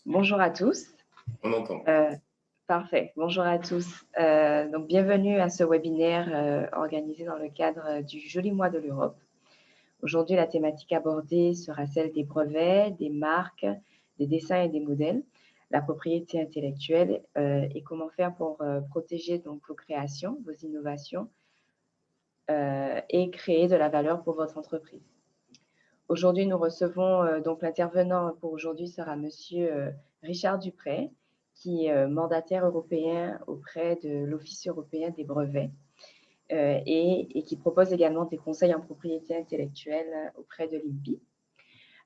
Bonjour à tous. On entend. Parfait. Bonjour à tous. Donc, bienvenue à ce webinaire organisé dans le cadre du Joli Mois de l'Europe. Aujourd'hui, la thématique abordée sera celle des brevets, des marques, des dessins et des modèles, la propriété intellectuelle et comment faire pour protéger donc, vos créations, vos innovations et créer de la valeur pour votre entreprise. Aujourd'hui, nous recevons donc l'intervenant pour aujourd'hui sera Monsieur Richard Dupré, qui est mandataire européen auprès de l'Office européen des brevets et qui propose également des conseils en propriété intellectuelle auprès de l'INPI.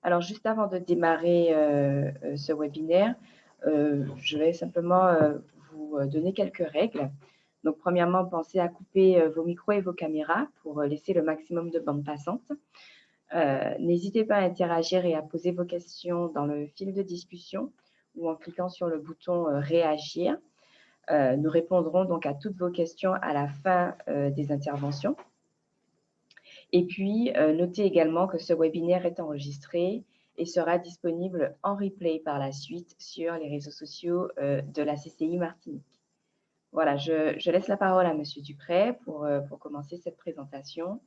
Alors, juste avant de démarrer ce webinaire, je vais simplement vous donner quelques règles. Donc, premièrement, pensez à couper vos micros et vos caméras pour laisser le maximum de bande passante. N'hésitez pas à interagir et à poser vos questions dans le fil de discussion ou en cliquant sur le bouton réagir. Nous répondrons donc à toutes vos questions à la fin des interventions. Et puis, notez également que ce webinaire est enregistré et sera disponible en replay par la suite sur les réseaux sociaux de la CCI Martinique. Voilà, je laisse la parole à Monsieur Dupré pour commencer cette présentation.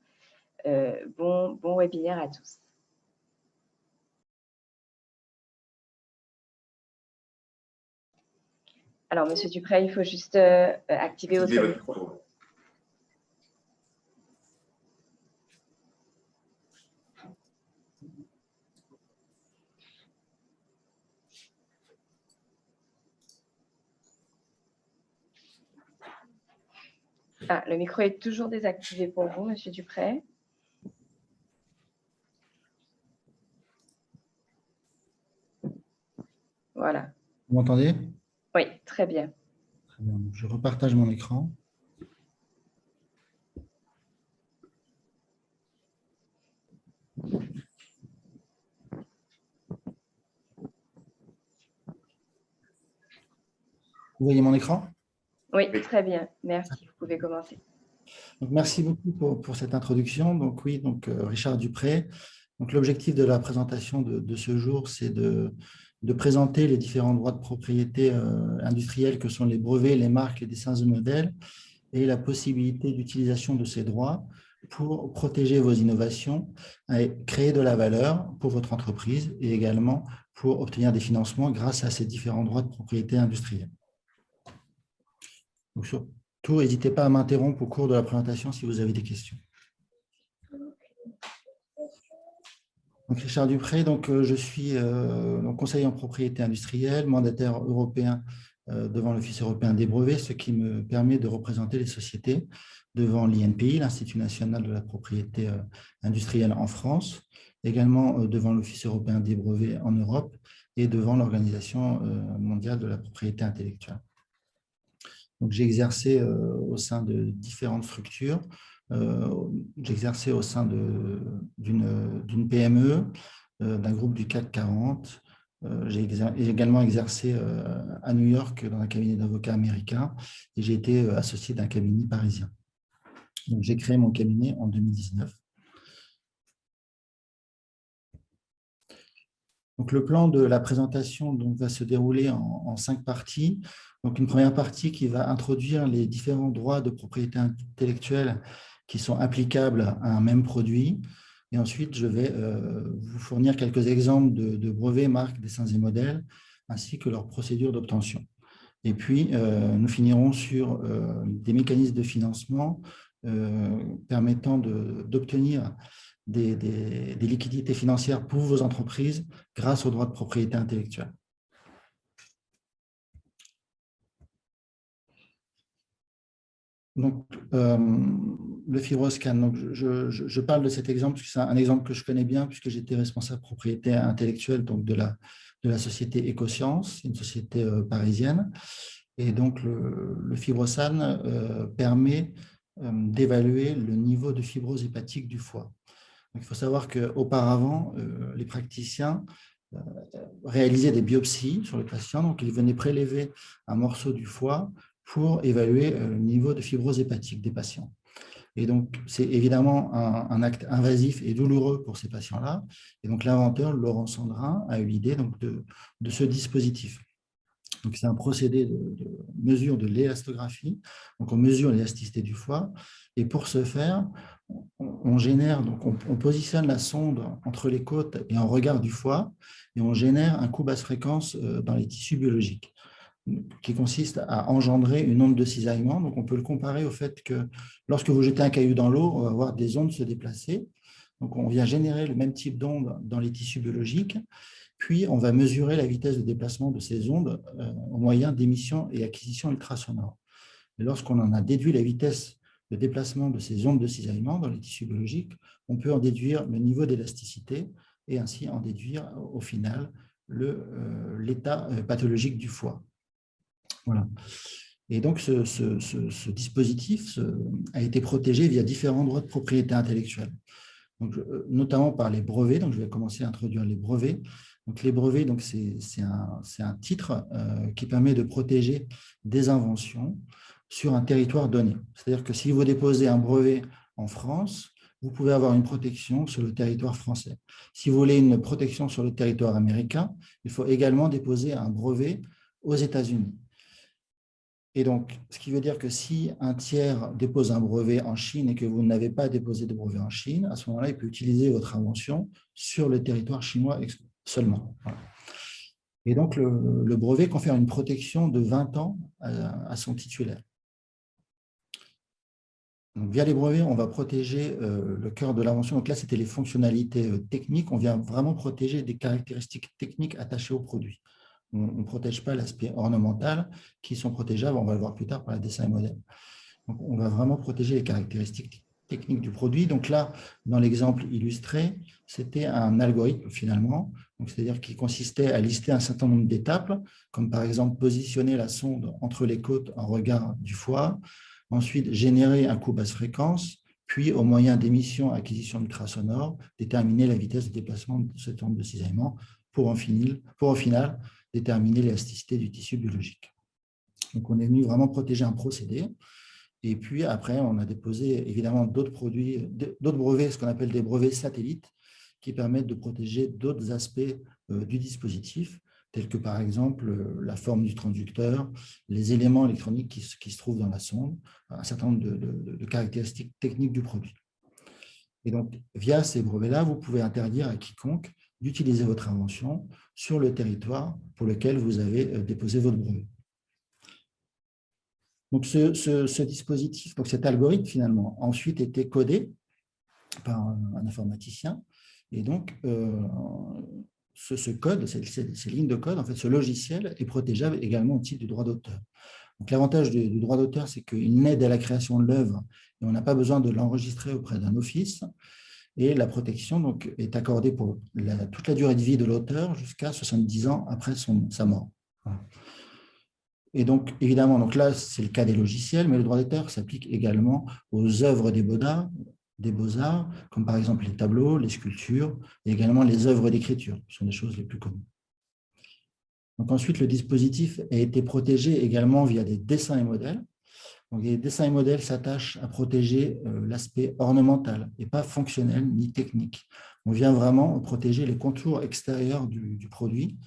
Bon webinaire à tous. Alors, Monsieur Dupré, il faut juste activer votre micro. Ah, le micro est toujours désactivé pour vous, Monsieur Dupré. Voilà. Vous m'entendez? Oui, très bien. Très bien. Je repartage mon écran. Vous voyez mon écran? Oui, très bien. Merci. Vous pouvez commencer. Donc, merci beaucoup pour cette introduction. Donc, oui, Richard Dupré. Donc, l'objectif de la présentation de ce jour, c'est de présenter les différents droits de propriété industrielle que sont les brevets, les marques, les dessins et modèles et la possibilité d'utilisation de ces droits pour protéger vos innovations et créer de la valeur pour votre entreprise et également pour obtenir des financements grâce à ces différents droits de propriété industrielle. Donc, surtout, n'hésitez pas à m'interrompre au cours de la présentation si vous avez des questions. Donc, Richard Dupré, je suis conseiller en propriété industrielle, mandataire européen devant l'Office européen des brevets, ce qui me permet de représenter les sociétés devant l'INPI, l'Institut national de la propriété industrielle en France, également devant l'Office européen des brevets en Europe et devant l'Organisation mondiale de la propriété intellectuelle. J'ai exercé au sein de différentes structures. J'ai exercé au sein d'une PME, d'un groupe du CAC 40. J'ai également exercé à New York dans un cabinet d'avocats américain et j'ai été associé d'un cabinet parisien. J'ai créé mon cabinet en 2019. Donc, le plan de la présentation va se dérouler en 5 parties. Donc, une première partie qui va introduire les différents droits de propriété intellectuelle qui sont applicables à un même produit. Et ensuite, je vais vous fournir quelques exemples de brevets, marques, dessins et modèles, ainsi que leurs procédures d'obtention. Et puis, nous finirons sur des mécanismes de financement permettant d'obtenir des liquidités financières pour vos entreprises grâce aux droits de propriété intellectuelle. Donc, le FibroScan, donc je parle de cet exemple parce que c'est un exemple que je connais bien puisque j'étais responsable propriété intellectuelle donc de la société Ecosciences, une société parisienne. Et donc, le FibroScan permet d'évaluer le niveau de fibrose hépatique du foie. Donc, il faut savoir qu'auparavant, les praticiens réalisaient des biopsies sur le patient. Donc, ils venaient prélever un morceau du foie pour évaluer le niveau de fibrose hépatique des patients. Et donc, c'est évidemment un acte invasif et douloureux pour ces patients-là. Et donc, l'inventeur, Laurent Sandrin, a eu l'idée donc de ce dispositif. Donc, c'est un procédé de mesure de l'élastographie. Donc, on mesure l'élasticité du foie. Et pour ce faire, on génère, donc on positionne la sonde entre les côtes et en regard du foie, et on génère un coup basse fréquence dans les tissus biologiques, qui consiste à engendrer une onde de cisaillement. Donc, on peut le comparer au fait que lorsque vous jetez un caillou dans l'eau, on va voir des ondes se déplacer. Donc, on vient générer le même type d'onde dans les tissus biologiques, puis on va mesurer la vitesse de déplacement de ces ondes au moyen d'émission et acquisition ultrasonore. Et lorsqu'on en a déduit la vitesse de déplacement de ces ondes de cisaillement dans les tissus biologiques, on peut en déduire le niveau d'élasticité et ainsi en déduire au final l'état pathologique du foie. Voilà. Et donc, ce dispositif a été protégé via différents droits de propriété intellectuelle, donc, notamment par les brevets. Donc, je vais commencer à introduire les brevets. Donc, les brevets, c'est un titre qui permet de protéger des inventions sur un territoire donné. C'est-à-dire que si vous déposez un brevet en France, vous pouvez avoir une protection sur le territoire français. Si vous voulez une protection sur le territoire américain, il faut également déposer un brevet aux États-Unis. Et donc, ce qui veut dire que si un tiers dépose un brevet en Chine et que vous n'avez pas déposé de brevet en Chine, à ce moment-là, il peut utiliser votre invention sur le territoire chinois seulement. Voilà. Et donc, le brevet confère une protection de 20 ans à son titulaire. Donc, via les brevets, on va protéger le cœur de l'invention. Donc là, c'était les fonctionnalités techniques. On vient vraiment protéger des caractéristiques techniques attachées au produit. On ne protège pas l'aspect ornemental, qui sont protégeables, on va le voir plus tard, par la dessin et modèle. Donc, on va vraiment protéger les caractéristiques techniques du produit. Donc là, dans l'exemple illustré, c'était un algorithme finalement, c'est-à-dire qui consistait à lister un certain nombre d'étapes, comme par exemple positionner la sonde entre les côtes en regard du foie, ensuite générer un coup basse fréquence, puis au moyen d'émission acquisition ultrasonore, déterminer la vitesse de déplacement de cette onde de cisaillement pour au final déterminer l'élasticité du tissu biologique. Donc, on est venu vraiment protéger un procédé. Et puis, après, on a déposé évidemment d'autres produits, d'autres brevets, ce qu'on appelle des brevets satellites, qui permettent de protéger d'autres aspects du dispositif, tels que par exemple la forme du transducteur, les éléments électroniques qui se trouvent dans la sonde, un certain nombre de caractéristiques techniques du produit. Et donc, via ces brevets-là, vous pouvez interdire à quiconque d'utiliser votre invention sur le territoire pour lequel vous avez déposé votre brevet. Donc, ce dispositif, donc cet algorithme, finalement, a ensuite été codé par un informaticien. Et donc, ce code, ces lignes de code, en fait, ce logiciel est protégeable également au titre du droit d'auteur. Donc, l'avantage du droit d'auteur, c'est qu'il aide à la création de l'œuvre et on n'a pas besoin de l'enregistrer auprès d'un office. Et la protection donc, est accordée pour toute la durée de vie de l'auteur jusqu'à 70 ans après sa mort. Voilà. Et donc, évidemment, donc là, c'est le cas des logiciels, mais le droit d'auteur s'applique également aux œuvres des beaux-arts, comme par exemple les tableaux, les sculptures, et également les œuvres d'écriture, ce sont des choses les plus connues. Donc ensuite, le dispositif a été protégé également via des dessins et modèles. Donc, les dessins et modèles s'attachent à protéger l'aspect ornemental et pas fonctionnel ni technique. On vient vraiment protéger les contours extérieurs du produit.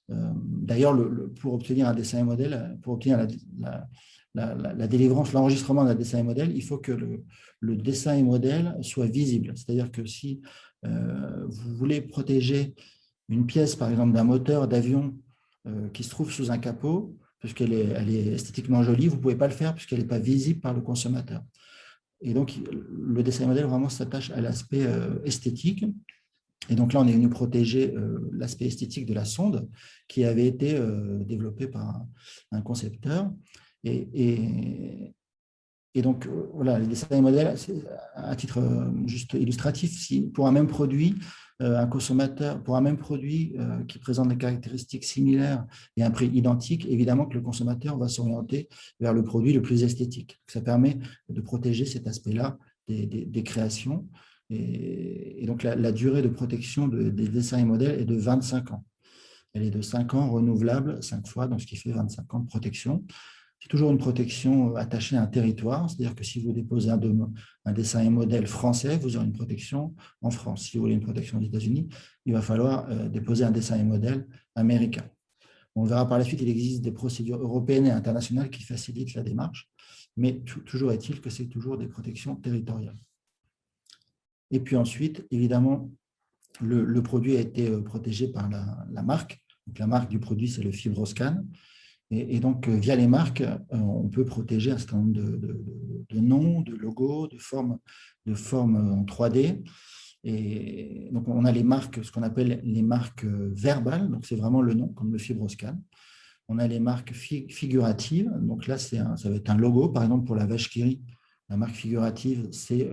D'ailleurs, pour obtenir un dessin et modèle, pour obtenir la délivrance, l'enregistrement d'un dessin et modèle, il faut que le dessin et modèle soit visible. C'est-à-dire que si vous voulez protéger une pièce, par exemple, d'un moteur d'avion qui se trouve sous un capot, puisqu'elle est esthétiquement jolie, vous ne pouvez pas le faire puisqu'elle n'est pas visible par le consommateur. Et donc, le dessin et modèle vraiment s'attache à l'aspect esthétique. Et donc là, on est venu protéger l'aspect esthétique de la sonde qui avait été développée par un concepteur. Et donc, voilà, les dessins et modèles, à titre juste illustratif, si pour un même produit, un consommateur, pour un même produit qui présente des caractéristiques similaires et un prix identique, évidemment que le consommateur va s'orienter vers le produit le plus esthétique. Ça permet de protéger cet aspect-là des créations. Et donc, la durée de protection des dessins et modèles est de 25 ans. Elle est de 5 ans renouvelable 5 fois, donc ce qui fait 25 ans de protection. C'est toujours une protection attachée à un territoire, c'est-à-dire que si vous déposez un dessin et modèle français, vous aurez une protection en France. Si vous voulez une protection aux États-Unis, il va falloir déposer un dessin et modèle américain. On verra par la suite, il existe des procédures européennes et internationales qui facilitent la démarche, mais toujours est-il que c'est toujours des protections territoriales. Et puis ensuite, évidemment, le produit a été protégé par la marque. Donc, la marque du produit, c'est le FibroScan. Et donc, via les marques, on peut protéger un certain nombre de noms, de logos, de formes en 3D. Et donc, on a les marques, ce qu'on appelle les marques verbales. Donc, c'est vraiment le nom, comme le FibroScan. On a les marques figuratives. Donc là, ça va être un logo. Par exemple, pour la vache qui rit, la marque figurative, c'est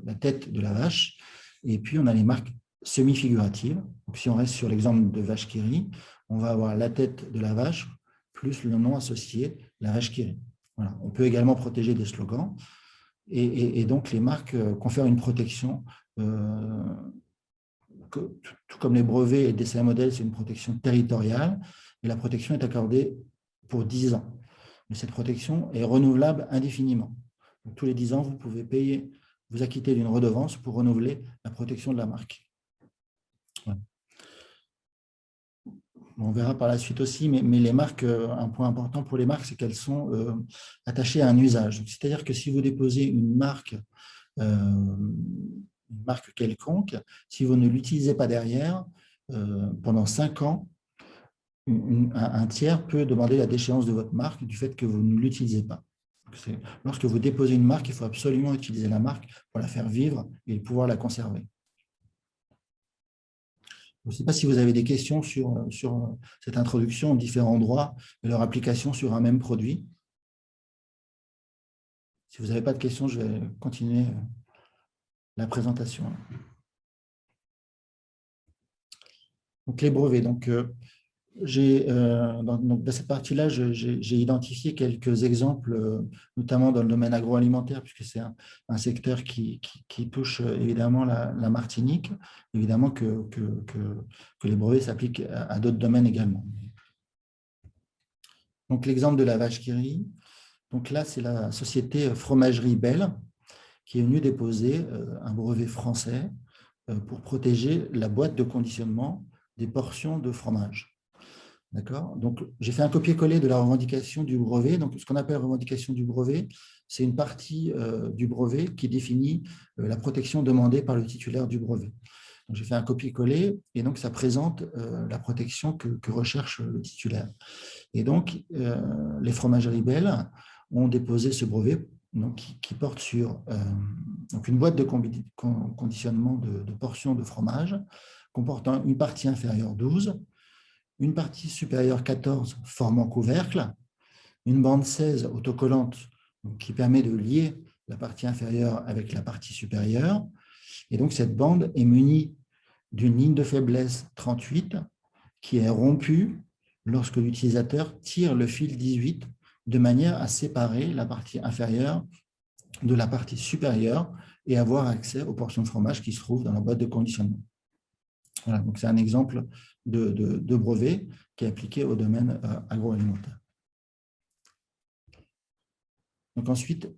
la tête de la vache. Et puis, on a les marques semi-figuratives. Donc, si on reste sur l'exemple de vache qui rit, on va avoir la tête de la vache plus le nom associé, la vache qui rit. Voilà. On peut également protéger des slogans. Et donc, les marques confèrent une protection, tout comme les brevets et les dessins modèles, c'est une protection territoriale. Et la protection est accordée pour 10 ans. Mais cette protection est renouvelable indéfiniment. Donc, tous les 10 ans, vous pouvez payer, vous acquitter d'une redevance pour renouveler la protection de la marque. Voilà. On verra par la suite aussi, mais les marques, un point important pour les marques, c'est qu'elles sont attachées à un usage. C'est-à-dire que si vous déposez une marque quelconque, si vous ne l'utilisez pas derrière, pendant 5 ans, un tiers peut demander la déchéance de votre marque du fait que vous ne l'utilisez pas. Lorsque vous déposez une marque, il faut absolument utiliser la marque pour la faire vivre et pouvoir la conserver. Je ne sais pas si vous avez des questions sur cette introduction aux différents droits et leur application sur un même produit. Si vous n'avez pas de questions, je vais continuer la présentation. Donc, les brevets. Donc, dans cette partie-là, j'ai identifié quelques exemples, notamment dans le domaine agroalimentaire, puisque c'est un secteur qui touche évidemment la Martinique, évidemment que les brevets s'appliquent à d'autres domaines également. Donc, l'exemple de la vache qui rit, donc là, c'est la société Fromagerie Belle qui est venue déposer un brevet français pour protéger la boîte de conditionnement des portions de fromage. D'accord. Donc, j'ai fait un copier-coller de la revendication du brevet. Donc, ce qu'on appelle revendication du brevet, c'est une partie du brevet qui définit la protection demandée par le titulaire du brevet. Donc, j'ai fait un copier-coller et donc ça présente la protection que recherche le titulaire. Et donc, les fromageries Belle ont déposé ce brevet donc, qui porte sur donc une boîte de conditionnement de portions de fromage comportant une partie inférieure 12, une partie supérieure 14 formant couvercle, une bande 16 autocollante qui permet de lier la partie inférieure avec la partie supérieure. Et donc, cette bande est munie d'une ligne de faiblesse 38 qui est rompue lorsque l'utilisateur tire le fil 18 de manière à séparer la partie inférieure de la partie supérieure et avoir accès aux portions de fromage qui se trouvent dans la boîte de conditionnement. Voilà, donc c'est un exemple de brevet qui est appliqué au domaine agroalimentaire. Donc ensuite,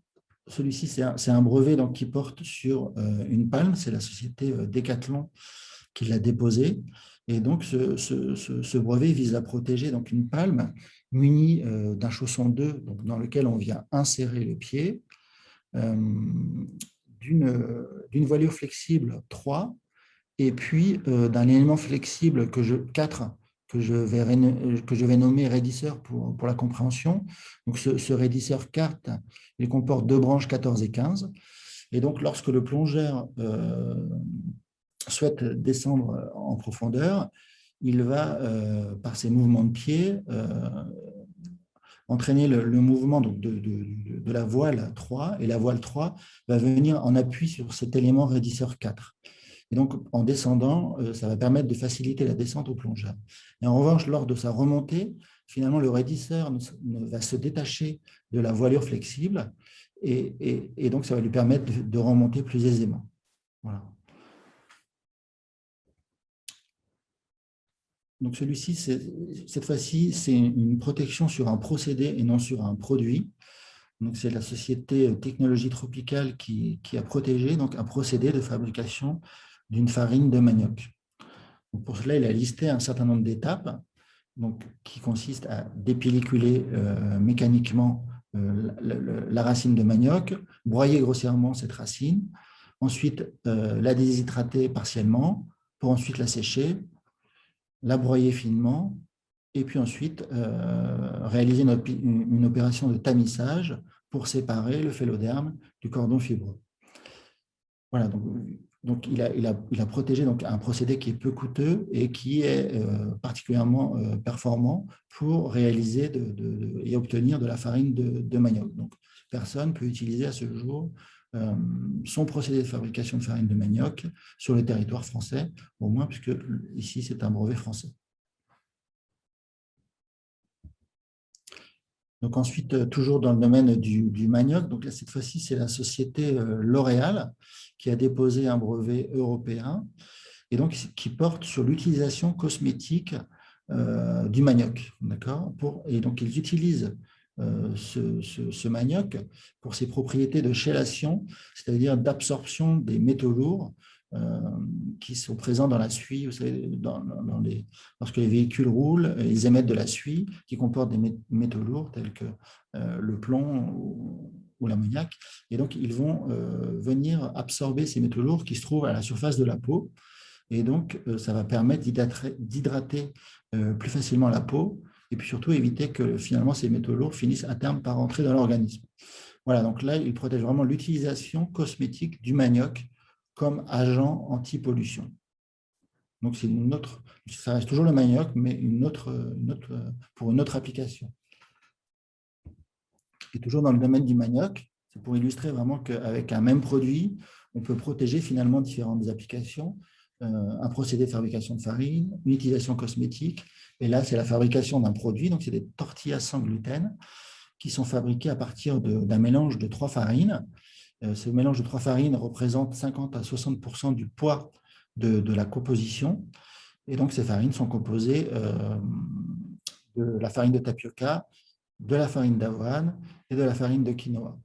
celui-ci, c'est un brevet donc, qui porte sur une palme. C'est la société Decathlon qui l'a déposé. Et donc, ce brevet vise à protéger donc, une palme munie d'un chausson 2 donc, dans lequel on vient insérer le pied, d'une voilure flexible 3 et puis d'un élément flexible 4 que je vais nommer raidisseur pour la compréhension. Donc, ce raidisseur 4, il comporte 2 branches 14 et 15. Et donc, lorsque le plongeur souhaite descendre en profondeur, il va, par ses mouvements de pied, entraîner le mouvement donc, de la voile 3, et la voile 3 va venir en appui sur cet élément raidisseur 4. Et donc, en descendant, ça va permettre de faciliter la descente au plongeur. Et en revanche, lors de sa remontée, finalement, le raidisseur va se détacher de la voilure flexible et donc, ça va lui permettre de remonter plus aisément. Voilà. Donc celui-ci, cette fois-ci, c'est une protection sur un procédé et non sur un produit. Donc c'est la société Technologie Tropicale qui a protégé donc, un procédé de fabrication d'une farine de manioc. Donc pour cela, il a listé un certain nombre d'étapes qui consistent à dépelliculer mécaniquement la racine de manioc, broyer grossièrement cette racine, ensuite la déshydrater partiellement, pour ensuite la sécher, la broyer finement, et puis ensuite réaliser une opération de tamisage pour séparer le phéloderme du cordon fibreux. Voilà, donc il a protégé donc, un procédé qui est peu coûteux et qui est particulièrement performant pour réaliser et obtenir de la farine de manioc. Donc, personne ne peut utiliser à ce jour son procédé de fabrication de farine de manioc sur le territoire français, au moins puisque ici c'est un brevet français. Donc ensuite, toujours dans le domaine du manioc, donc là, cette fois-ci, c'est la société L'Oréal qui a déposé un brevet européen et donc qui porte sur l'utilisation cosmétique du manioc. Et donc, ils utilisent ce manioc pour ses propriétés de chélation, c'est-à-dire d'absorption des métaux lourds qui sont présents dans la suie. Vous savez, lorsque les véhicules roulent, ils émettent de la suie qui comporte des métaux lourds tels que le plomb ou l'ammoniac. Et donc, ils vont venir absorber ces métaux lourds qui se trouvent à la surface de la peau. Et donc, ça va permettre d'hydrater plus facilement la peau et puis surtout éviter que finalement ces métaux lourds finissent à terme par entrer dans l'organisme. Voilà, donc là, il protège vraiment l'utilisation cosmétique du manioc comme agent anti-pollution. Donc, ça reste toujours le manioc, mais pour une autre application. Et toujours dans le domaine du manioc, c'est pour illustrer vraiment qu'avec un même produit, on peut protéger finalement différentes applications. Un procédé de fabrication de farine, une utilisation cosmétique, et là, c'est la fabrication d'un produit, donc c'est des tortillas sans gluten qui sont fabriquées à partir d'un mélange de 3 farines. Ce mélange de 3 farines représente 50 à 60% du poids de la composition, et donc ces farines sont composées de la farine de tapioca, de la farine d'avoine et de la farine de quinoa.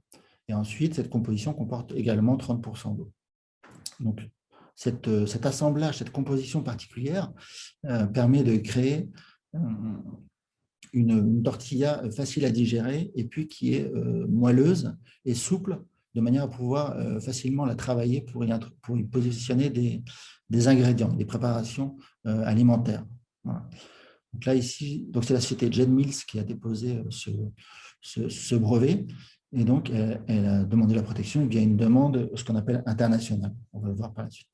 Et ensuite, cette composition comporte également 30% d'eau. Donc, cet assemblage, cette composition particulière permet de créer une tortilla facile à digérer et puis qui est moelleuse et souple, de manière à pouvoir facilement la travailler pour y positionner des ingrédients, des préparations alimentaires. Voilà. Donc là, ici, c'est la société Gen Mills qui a déposé ce brevet. Et donc, elle a demandé la protection via une demande, ce qu'on appelle internationale. On va le voir par la suite.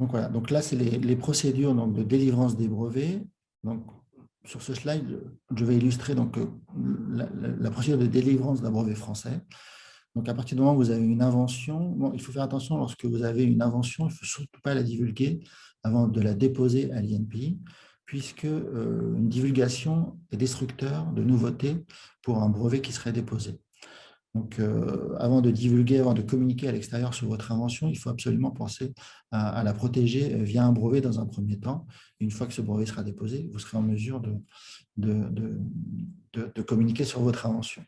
Donc voilà, donc là, c'est les procédures de délivrance des brevets. Donc, sur ce slide, je vais illustrer la procédure de délivrance d'un brevet français. Donc, à partir du moment où vous avez une invention, il faut faire attention lorsque vous avez une invention, il ne faut surtout pas la divulguer avant de la déposer à l'INPI, puisque une divulgation est destructeur de nouveautés pour un brevet qui serait déposé. Donc, avant de divulguer, avant de communiquer à l'extérieur sur votre invention, il faut absolument penser à la protéger via un brevet dans un premier temps. Une fois que ce brevet sera déposé, vous serez en mesure de communiquer sur votre invention.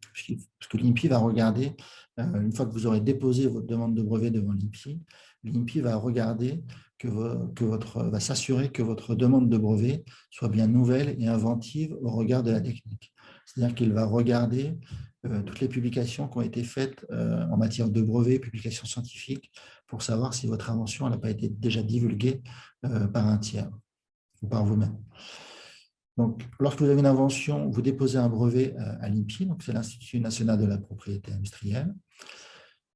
Parce que l'INPI va regarder, une fois que vous aurez déposé votre demande de brevet devant l'INPI va regarder va s'assurer que votre demande de brevet soit bien nouvelle et inventive au regard de la technique. C'est-à-dire qu'il va regarder toutes les publications qui ont été faites en matière de brevets, publications scientifiques, pour savoir si votre invention n'a pas été déjà divulguée par un tiers ou par vous-même. Donc, lorsque vous avez une invention, vous déposez un brevet à l'INPI, donc c'est l'Institut national de la propriété industrielle.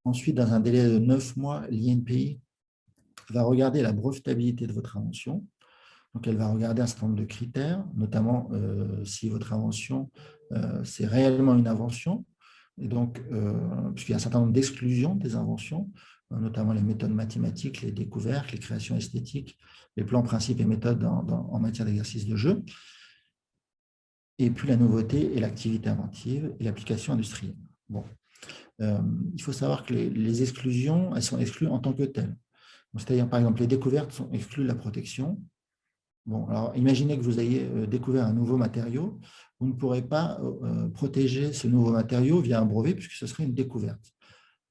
Ensuite, dans un délai de 9 mois, l'INPI va regarder la brevetabilité de votre invention. Donc, elle va regarder un certain nombre de critères, notamment si votre invention, c'est réellement une invention, et donc, puisqu'il y a un certain nombre d'exclusions des inventions, notamment les méthodes mathématiques, les découvertes, les créations esthétiques, les plans, principes et méthodes en matière d'exercice de jeu, et puis la nouveauté et l'activité inventive et l'application industrielle. Bon. Il faut savoir que les exclusions, elles sont exclues en tant que telles. C'est-à-dire, par exemple, les découvertes sont exclues de la protection. Bon, alors imaginez que vous ayez découvert un nouveau matériau, vous ne pourrez pas protéger ce nouveau matériau via un brevet puisque ce serait une découverte.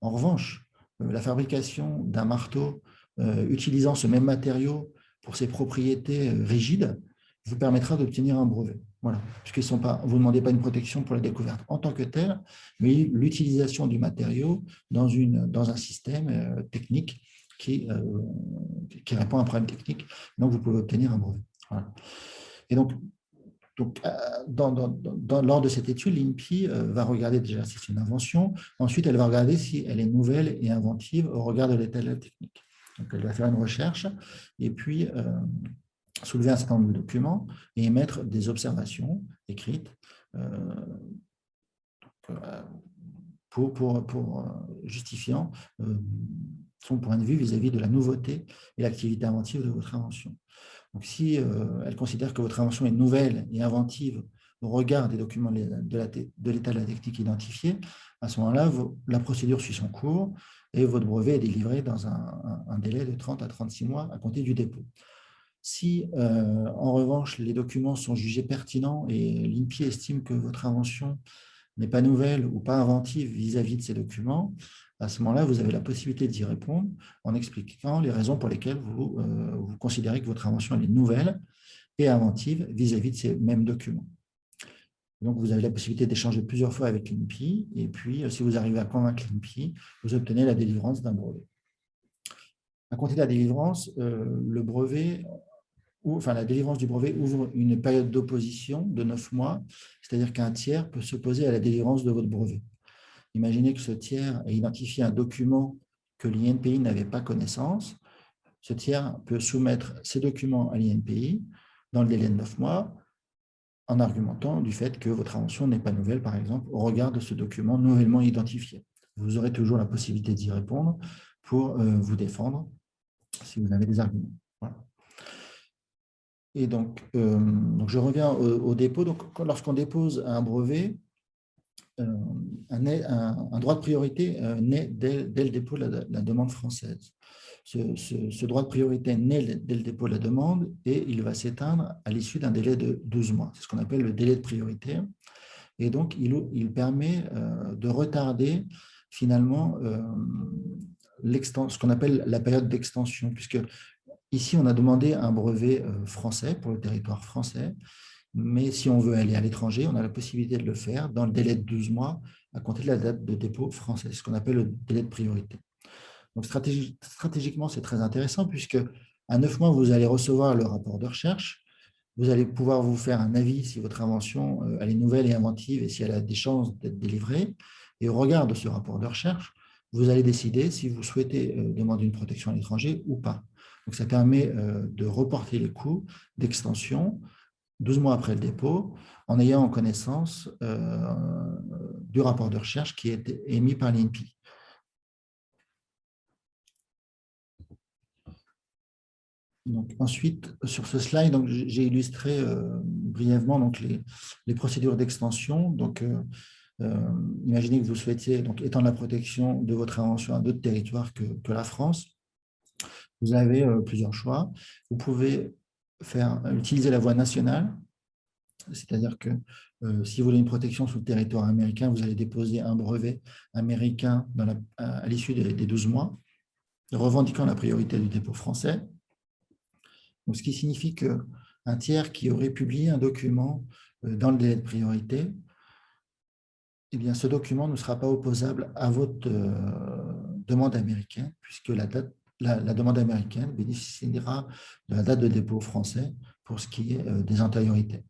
En revanche, la fabrication d'un marteau utilisant ce même matériau pour ses propriétés rigides vous permettra d'obtenir un brevet. Voilà, puisqu'ils sont pas, vous ne demandez pas une protection pour la découverte en tant que telle, mais l'utilisation du matériau dans un système technique qui répond à un problème technique. Donc, vous pouvez obtenir un brevet. Voilà. Et donc, lors de cette étude, l'INPI va regarder déjà si c'est une invention. Ensuite, elle va regarder si elle est nouvelle et inventive au regard de l'état de la technique. Donc, elle va faire une recherche et puis soulever un certain nombre de documents et émettre des observations écrites pour justifiant son point de vue vis-à-vis de la nouveauté et l'activité inventive de votre invention. Donc, si elle considère que votre invention est nouvelle et inventive au regard des documents de l'état de la technique identifié, à ce moment-là, la procédure suit son cours et votre brevet est délivré dans un délai de 30 à 36 mois à compter du dépôt. Si, en revanche, les documents sont jugés pertinents et l'INPI estime que votre invention n'est pas nouvelle ou pas inventive vis-à-vis de ces documents, à ce moment-là, vous avez la possibilité d'y répondre en expliquant les raisons pour lesquelles vous considérez que votre invention elle est nouvelle et inventive vis-à-vis de ces mêmes documents. Donc, vous avez la possibilité d'échanger plusieurs fois avec l'INPI et puis, si vous arrivez à convaincre l'INPI, vous obtenez la délivrance d'un brevet. À compter de la délivrance, le brevet la délivrance du brevet ouvre une période d'opposition de 9 mois, c'est-à-dire qu'un tiers peut s'opposer à la délivrance de votre brevet. Imaginez que ce tiers ait identifié un document que l'INPI n'avait pas connaissance. Ce tiers peut soumettre ces documents à l'INPI dans le délai de 9 mois en argumentant du fait que votre invention n'est pas nouvelle, par exemple, au regard de ce document nouvellement identifié. Vous aurez toujours la possibilité d'y répondre pour vous défendre si vous avez des arguments. Voilà. Et donc, je reviens au dépôt. Donc, lorsqu'on dépose un brevet, un droit de priorité naît dès le dépôt de la demande française. Ce droit de priorité naît dès le dépôt de la demande et il va s'éteindre à l'issue d'un délai de 12 mois. C'est ce qu'on appelle le délai de priorité. Et donc, il permet de retarder finalement ce qu'on appelle la période d'extension, puisque ici, on a demandé un brevet français pour le territoire français, mais si on veut aller à l'étranger, on a la possibilité de le faire dans le délai de 12 mois à compter de la date de dépôt français, ce qu'on appelle le délai de priorité. Donc, stratégiquement, c'est très intéressant puisque à 9 mois, vous allez recevoir le rapport de recherche. Vous allez pouvoir vous faire un avis si votre invention elle est nouvelle et inventive et si elle a des chances d'être délivrée. Et au regard de ce rapport de recherche, vous allez décider si vous souhaitez demander une protection à l'étranger ou pas. Donc, ça permet de reporter les coûts d'extension 12 mois après le dépôt, en ayant connaissance du rapport de recherche qui est émis par l'INPI. Donc, ensuite, sur ce slide, j'ai illustré brièvement donc, les procédures d'extension. Donc, imaginez que vous souhaitiez donc, étendre la protection de votre invention à d'autres territoires que la France. Vous avez plusieurs choix. Vous pouvez utiliser la voie nationale, c'est-à-dire que si vous voulez une protection sur le territoire américain, vous allez déposer un brevet américain à l'issue des 12 mois, revendiquant la priorité du dépôt français. Donc, ce qui signifie qu'un tiers qui aurait publié un document dans le délai de priorité, eh bien, ce document ne sera pas opposable à votre demande américaine, puisque la demande américaine bénéficiera de la date de dépôt français pour ce qui est des antériorités.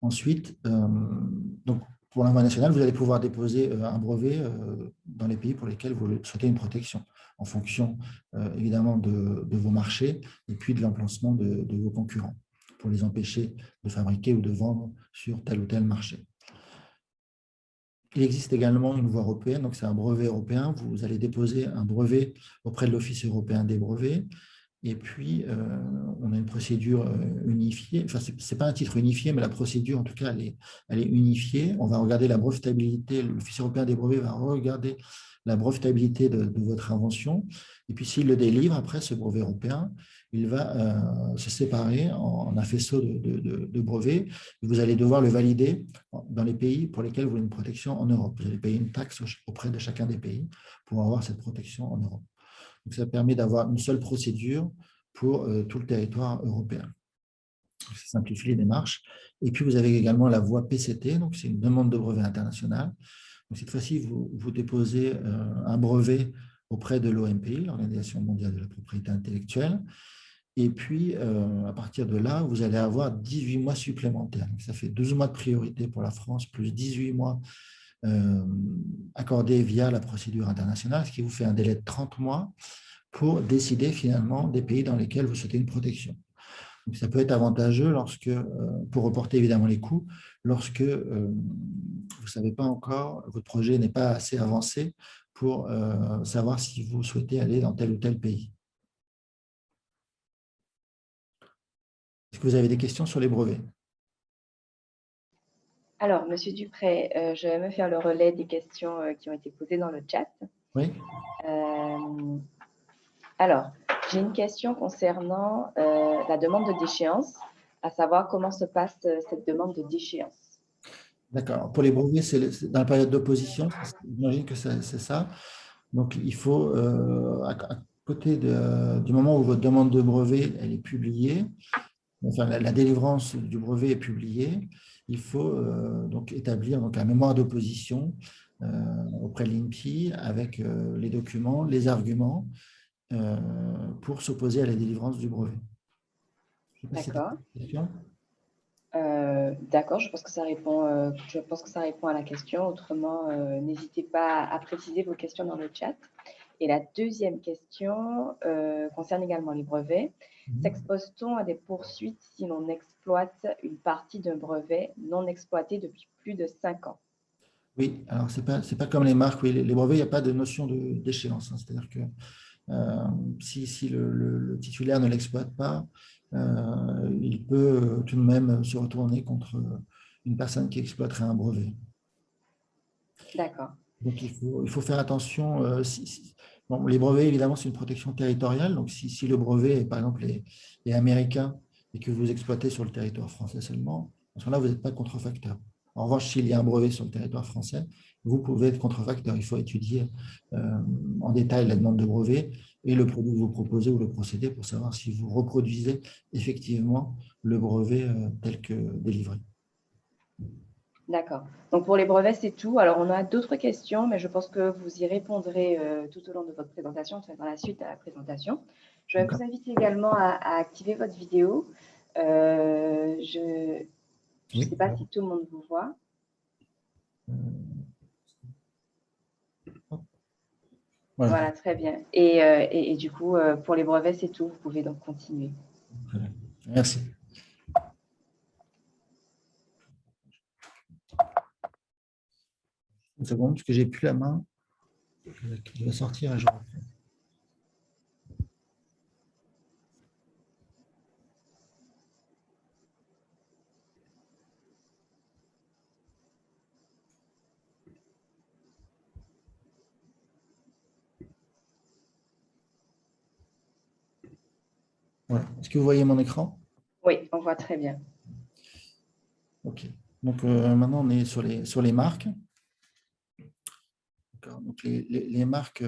Ensuite, donc, pour la voie nationale, vous allez pouvoir déposer un brevet dans les pays pour lesquels vous souhaitez une protection, en fonction évidemment de vos marchés et puis de l'emplacement de vos concurrents, pour les empêcher de fabriquer ou de vendre sur tel ou tel marché. Il existe également une voie européenne, donc c'est un brevet européen. Vous allez déposer un brevet auprès de l'Office européen des brevets. Et puis, on a une procédure unifiée. Enfin, ce n'est pas un titre unifié, mais la procédure, en tout cas, elle est unifiée. On va regarder la brevetabilité. L'Office européen des brevets va regarder la brevetabilité de votre invention. Et puis, s'il le délivre, après, ce brevet européen, il va se séparer en un faisceau de brevets. Vous allez devoir le valider dans les pays pour lesquels vous voulez une protection en Europe. Vous allez payer une taxe auprès de chacun des pays pour avoir cette protection en Europe. Donc, ça permet d'avoir une seule procédure pour tout le territoire européen. Ça simplifie les démarches. Et puis, vous avez également la voie PCT, donc c'est une demande de brevet international. Donc, cette fois-ci, vous déposez un brevet auprès de l'OMPI, l'Organisation mondiale de la propriété intellectuelle. Et puis, à partir de là, vous allez avoir 18 mois supplémentaires. Donc, ça fait 12 mois de priorité pour la France, plus 18 mois accordés via la procédure internationale, ce qui vous fait un délai de 30 mois pour décider finalement des pays dans lesquels vous souhaitez une protection. Donc, ça peut être avantageux pour reporter évidemment les coûts, lorsque vous ne savez pas encore, votre projet n'est pas assez avancé pour savoir si vous souhaitez aller dans tel ou tel pays. Est-ce que vous avez des questions sur les brevets? Alors, Monsieur Dupré, je vais me faire le relais des questions qui ont été posées dans le chat. Oui. Alors, j'ai une question concernant la demande de déchéance, à savoir comment se passe cette demande de déchéance. D'accord. Pour les brevets, c'est dans la période d'opposition, j'imagine que c'est ça. Donc, il faut, à côté du moment où votre demande de brevet elle est publiée, enfin, la délivrance du brevet est publiée, il faut donc établir donc, un mémoire d'opposition auprès de l'INPI avec les documents, les arguments pour s'opposer à la délivrance du brevet. D'accord. D'accord, je pense que ça répond à la question. Autrement, n'hésitez pas à préciser vos questions dans le chat. Et la deuxième question concerne également les brevets. S'expose-t-on à des poursuites si l'on exploite une partie d'un brevet non exploité depuis plus de 5 ans? Oui, alors c'est pas comme les marques. Oui, les brevets, il n'y a pas de notion d'échéance. C'est-à-dire que si le titulaire ne l'exploite pas, il peut tout de même se retourner contre une personne qui exploiterait un brevet. D'accord. Donc, il faut faire attention. Bon, les brevets, évidemment, c'est une protection territoriale. Donc, si le brevet, par exemple, est américain et que vous exploitez sur le territoire français seulement, à ce moment-là, vous n'êtes pas contrefacteur. En revanche, s'il y a un brevet sur le territoire français, vous pouvez être contrefacteur. Il faut étudier en détail la demande de brevet et le produit que vous proposez ou le procédé pour savoir si vous reproduisez effectivement le brevet tel que délivré. D'accord. Donc, pour les brevets, c'est tout. Alors, on a d'autres questions, mais je pense que vous y répondrez tout au long de votre présentation, dans la suite à la présentation. Je vais vous inviter également à activer votre vidéo. Je ne sais pas si tout le monde vous voit. Voilà, très bien. Et du coup, pour les brevets, c'est tout. Vous pouvez donc continuer. Merci. Une seconde, parce que j'ai plus la main. Je vais sortir et je reprends. Voilà. Est-ce que vous voyez mon écran? Oui, on voit très bien. OK. Donc, maintenant, on est sur les marques. Donc, les marques,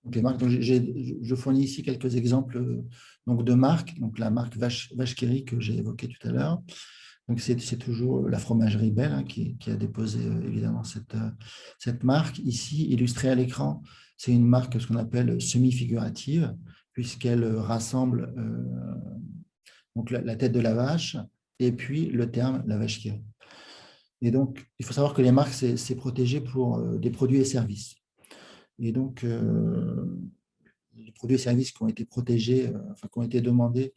donc je fournis ici quelques exemples donc, de marques. Donc, la marque Vache qui rit que j'ai évoquée tout à l'heure. Donc, c'est toujours la fromagerie Belle hein, qui a déposé évidemment cette marque. Ici, illustrée à l'écran, c'est une marque, ce qu'on appelle semi-figurative, puisqu'elle rassemble donc la tête de la vache et puis le terme la vache qui rit. Et donc, il faut savoir que les marques, c'est protégé pour des produits et services. Et donc, les produits et services qui ont été protégés, enfin, qui ont été demandés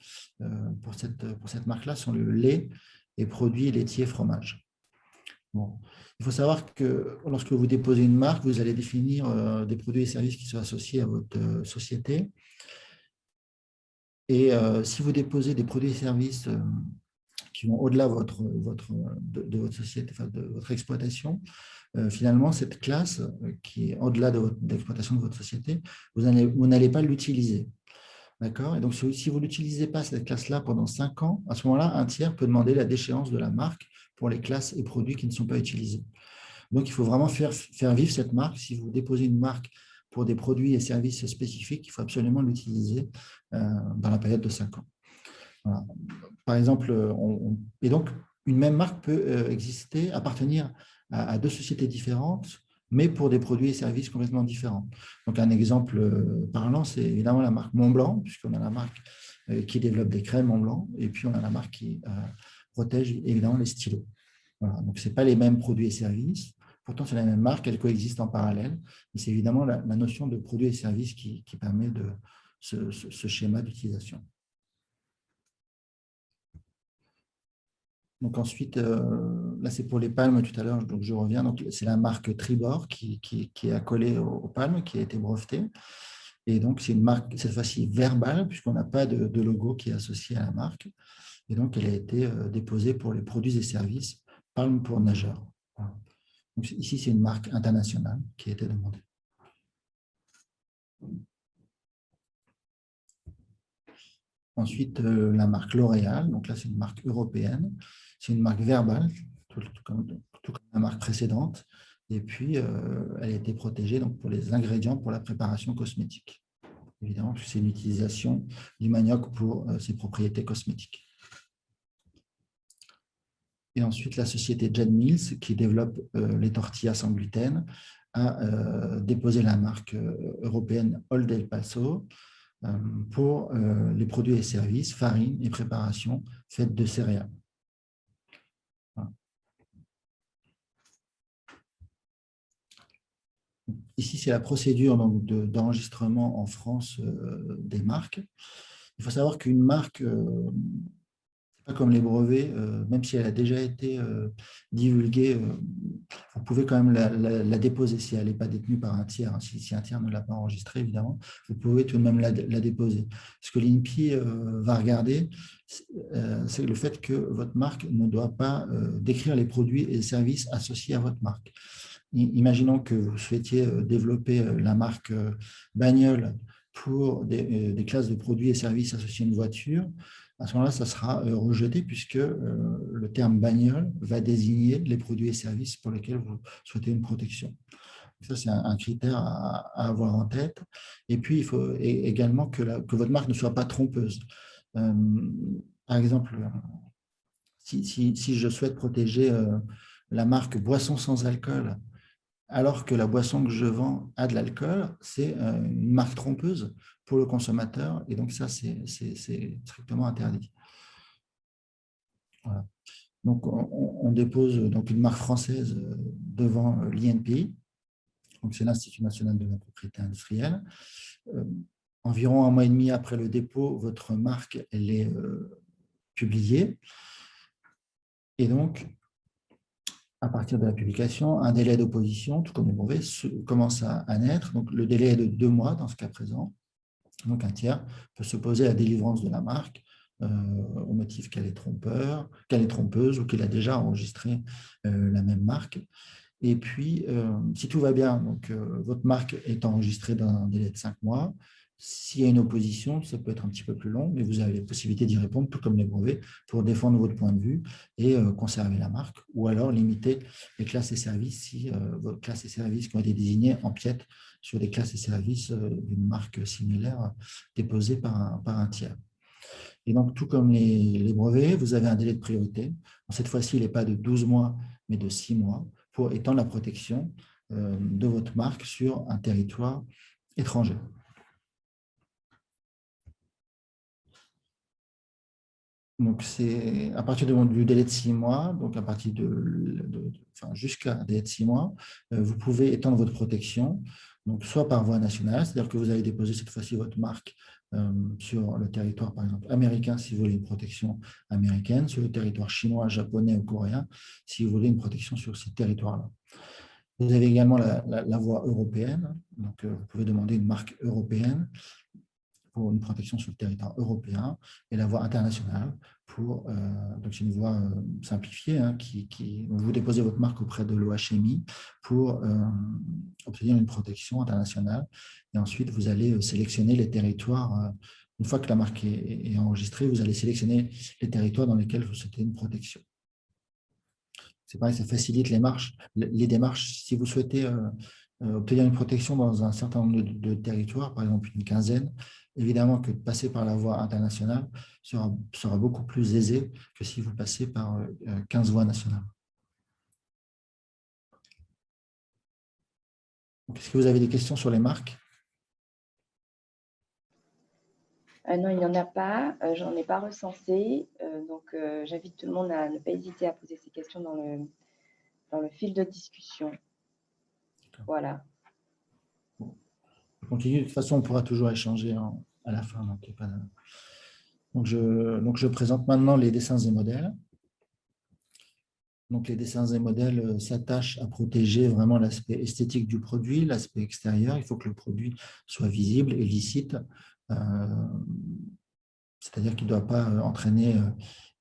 pour cette marque-là sont le lait et produits laitiers fromage. Bon. Il faut savoir que lorsque vous déposez une marque, vous allez définir des produits et services qui sont associés à votre société. Et si vous déposez des produits et services qui vont au-delà de votre société, enfin de votre exploitation, finalement, cette classe qui est au-delà de l'exploitation de votre société, vous n'allez pas l'utiliser. D'accord? Et donc, si vous ne l'utilisez pas, cette classe-là, pendant 5 ans, à ce moment-là, un tiers peut demander la déchéance de la marque pour les classes et produits qui ne sont pas utilisés. Donc, il faut vraiment faire vivre cette marque. Si vous déposez une marque pour des produits et services spécifiques, il faut absolument l'utiliser dans la période de 5 ans. Voilà. Par exemple, et donc, une même marque peut exister, appartenir à deux sociétés différentes, mais pour des produits et services complètement différents. Donc, un exemple parlant, c'est évidemment la marque Montblanc, puisqu'on a la marque qui développe des crèmes Montblanc, et puis on a la marque qui protège évidemment les stylos. Voilà. Donc, ce n'est pas les mêmes produits et services. Pourtant, c'est la même marque, elles coexistent en parallèle. Mais c'est évidemment la notion de produits et services qui permet de ce schéma d'utilisation. Donc ensuite, là c'est pour les palmes tout à l'heure, donc je reviens. Donc c'est la marque Tribord qui est accolée aux palmes, qui a été brevetée. Et donc c'est une marque cette fois-ci verbale, puisqu'on n'a pas de logo qui est associé à la marque. Et donc elle a été déposée pour les produits et services Palme pour nageurs. Voilà. Donc ici c'est une marque internationale qui a été demandée. Ensuite, la marque L'Oréal, donc là c'est une marque européenne, c'est une marque verbale, tout comme la marque précédente, et puis elle a été protégée donc, pour les ingrédients pour la préparation cosmétique. Évidemment, c'est l'utilisation du manioc pour ses propriétés cosmétiques. Et ensuite, la société Jen Mills, qui développe les tortillas sans gluten, a déposé la marque européenne Old El Paso, pour les produits et services, farine et préparation faites de céréales. Voilà. Ici, c'est la procédure d'enregistrement en France des marques. Il faut savoir qu'une marque, pas comme les brevets, même si elle a déjà été divulguée, vous pouvez quand même la déposer si elle n'est pas détenue par un tiers. Hein. Si un tiers ne l'a pas enregistrée, évidemment, vous pouvez tout de même la déposer. Ce que l'INPI va regarder, c'est le fait que votre marque ne doit pas décrire les produits et services associés à votre marque. Imaginons que vous souhaitiez développer la marque bagnole pour des classes de produits et services associés à une voiture. À ce moment-là, ça sera rejeté puisque le terme bagnole va désigner les produits et services pour lesquels vous souhaitez une protection. Ça, c'est un critère à avoir en tête. Et puis, il faut également que votre marque ne soit pas trompeuse. Par exemple, si je souhaite protéger la marque boisson sans alcool, alors que la boisson que je vends a de l'alcool, c'est une marque trompeuse pour le consommateur, et donc ça, c'est strictement interdit. Voilà. Donc, on dépose donc une marque française devant l'INPI, donc c'est l'Institut national de la propriété industrielle. Environ 1 mois et demi après le dépôt, votre marque, elle est publiée, et donc, à partir de la publication, un délai d'opposition, tout comme les brevets, commence à naître. Donc, le délai est de 2 mois dans ce cas présent. Donc, un tiers peut s'opposer à la délivrance de la marque au motif qu'elle est trompeuse ou qu'elle a déjà enregistré la même marque. Et puis, si tout va bien, donc, votre marque est enregistrée dans un délai de 5 mois. S'il y a une opposition, ça peut être un petit peu plus long, mais vous avez la possibilité d'y répondre, tout comme les brevets, pour défendre votre point de vue et conserver la marque, ou alors limiter les classes et services si vos classes et services qui ont été désignés empiètent sur des classes et services d'une marque similaire déposée par un tiers. Et donc, tout comme les brevets, vous avez un délai de priorité. Cette fois-ci, il n'est pas de 12 mois, mais de 6 mois pour étendre la protection de votre marque sur un territoire étranger. Donc, c'est à partir du délai de 6 mois, donc à partir jusqu'à un délai de 6 mois, vous pouvez étendre votre protection, donc soit par voie nationale, c'est-à-dire que vous allez déposer cette fois-ci votre marque sur le territoire, par exemple, américain, si vous voulez une protection américaine, sur le territoire chinois, japonais ou coréen, si vous voulez une protection sur ces territoires-là. Vous avez également la voie européenne, donc vous pouvez demander une marque européenne. pour une protection sur le territoire européen et la voie internationale pour, donc c'est une voie simplifiée, hein, vous déposez votre marque auprès de l'OHMI pour obtenir une protection internationale et ensuite vous allez sélectionner les territoires. Une fois que la marque est enregistrée, vous allez sélectionner les territoires dans lesquels vous souhaitez une protection. C'est pareil, ça facilite les démarches. Si vous souhaitez obtenir une protection dans un certain nombre de territoires, par exemple une quinzaine, évidemment que de passer par la voie internationale sera beaucoup plus aisé que si vous passez par 15 voies nationales. Est-ce que vous avez des questions sur les marques? Non, il n'y en a pas. Je n'en ai pas recensé. Donc, j'invite tout le monde à ne pas hésiter à poser ces questions dans le fil de discussion. Voilà. Bon. Je continue. De toute façon, on pourra toujours échanger à la fin. Donc, je présente maintenant les dessins et modèles. Donc, les dessins et modèles s'attachent à protéger vraiment l'aspect esthétique du produit, l'aspect extérieur. Il faut que le produit soit visible et licite. C'est-à-dire qu'il ne doit pas entraîner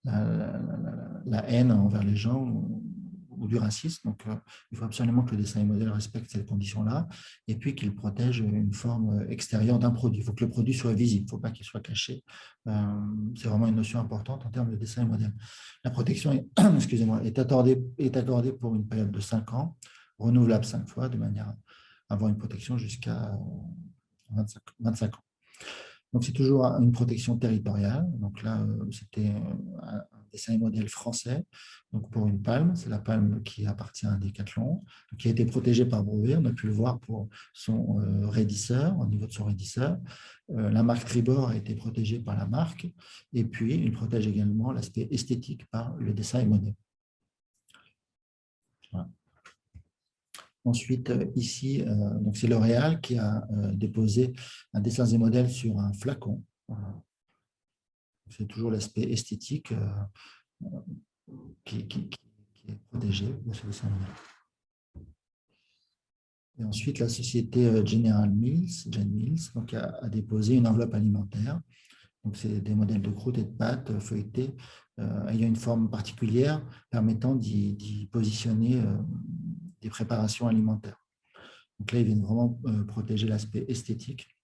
la haine envers les gens ou du racisme. Donc, il faut absolument que le dessin et modèle respecte ces conditions-là et puis qu'il protège une forme extérieure d'un produit. Il faut que le produit soit visible, il ne faut pas qu'il soit caché. C'est vraiment une notion importante en termes de dessin et modèle. La protection est accordée pour une période de 5 ans, renouvelable 5 fois, de manière à avoir une protection jusqu'à 25 ans. Donc, c'est toujours une protection territoriale. Donc là, c'était un dessin et modèle français. Donc, pour une palme, c'est la palme qui appartient à Decathlon, qui a été protégée par brevet. On a pu le voir pour son raidisseur, au niveau de son raidisseur. La marque Tribord a été protégée par la marque. Et puis, il protège également l'aspect esthétique par le dessin et modèle. Voilà. Ensuite, ici, c'est L'Oréal qui a déposé un dessin et modèle sur un flacon. C'est toujours l'aspect esthétique qui est protégé de ce dessin et modèle. Et ensuite, la société General Mills, donc, a déposé une enveloppe alimentaire. Donc, c'est des modèles de croûtes et de pâtes feuilletées ayant une forme particulière permettant d'y positionner des préparations alimentaires. Donc là, ils viennent vraiment protéger l'aspect esthétique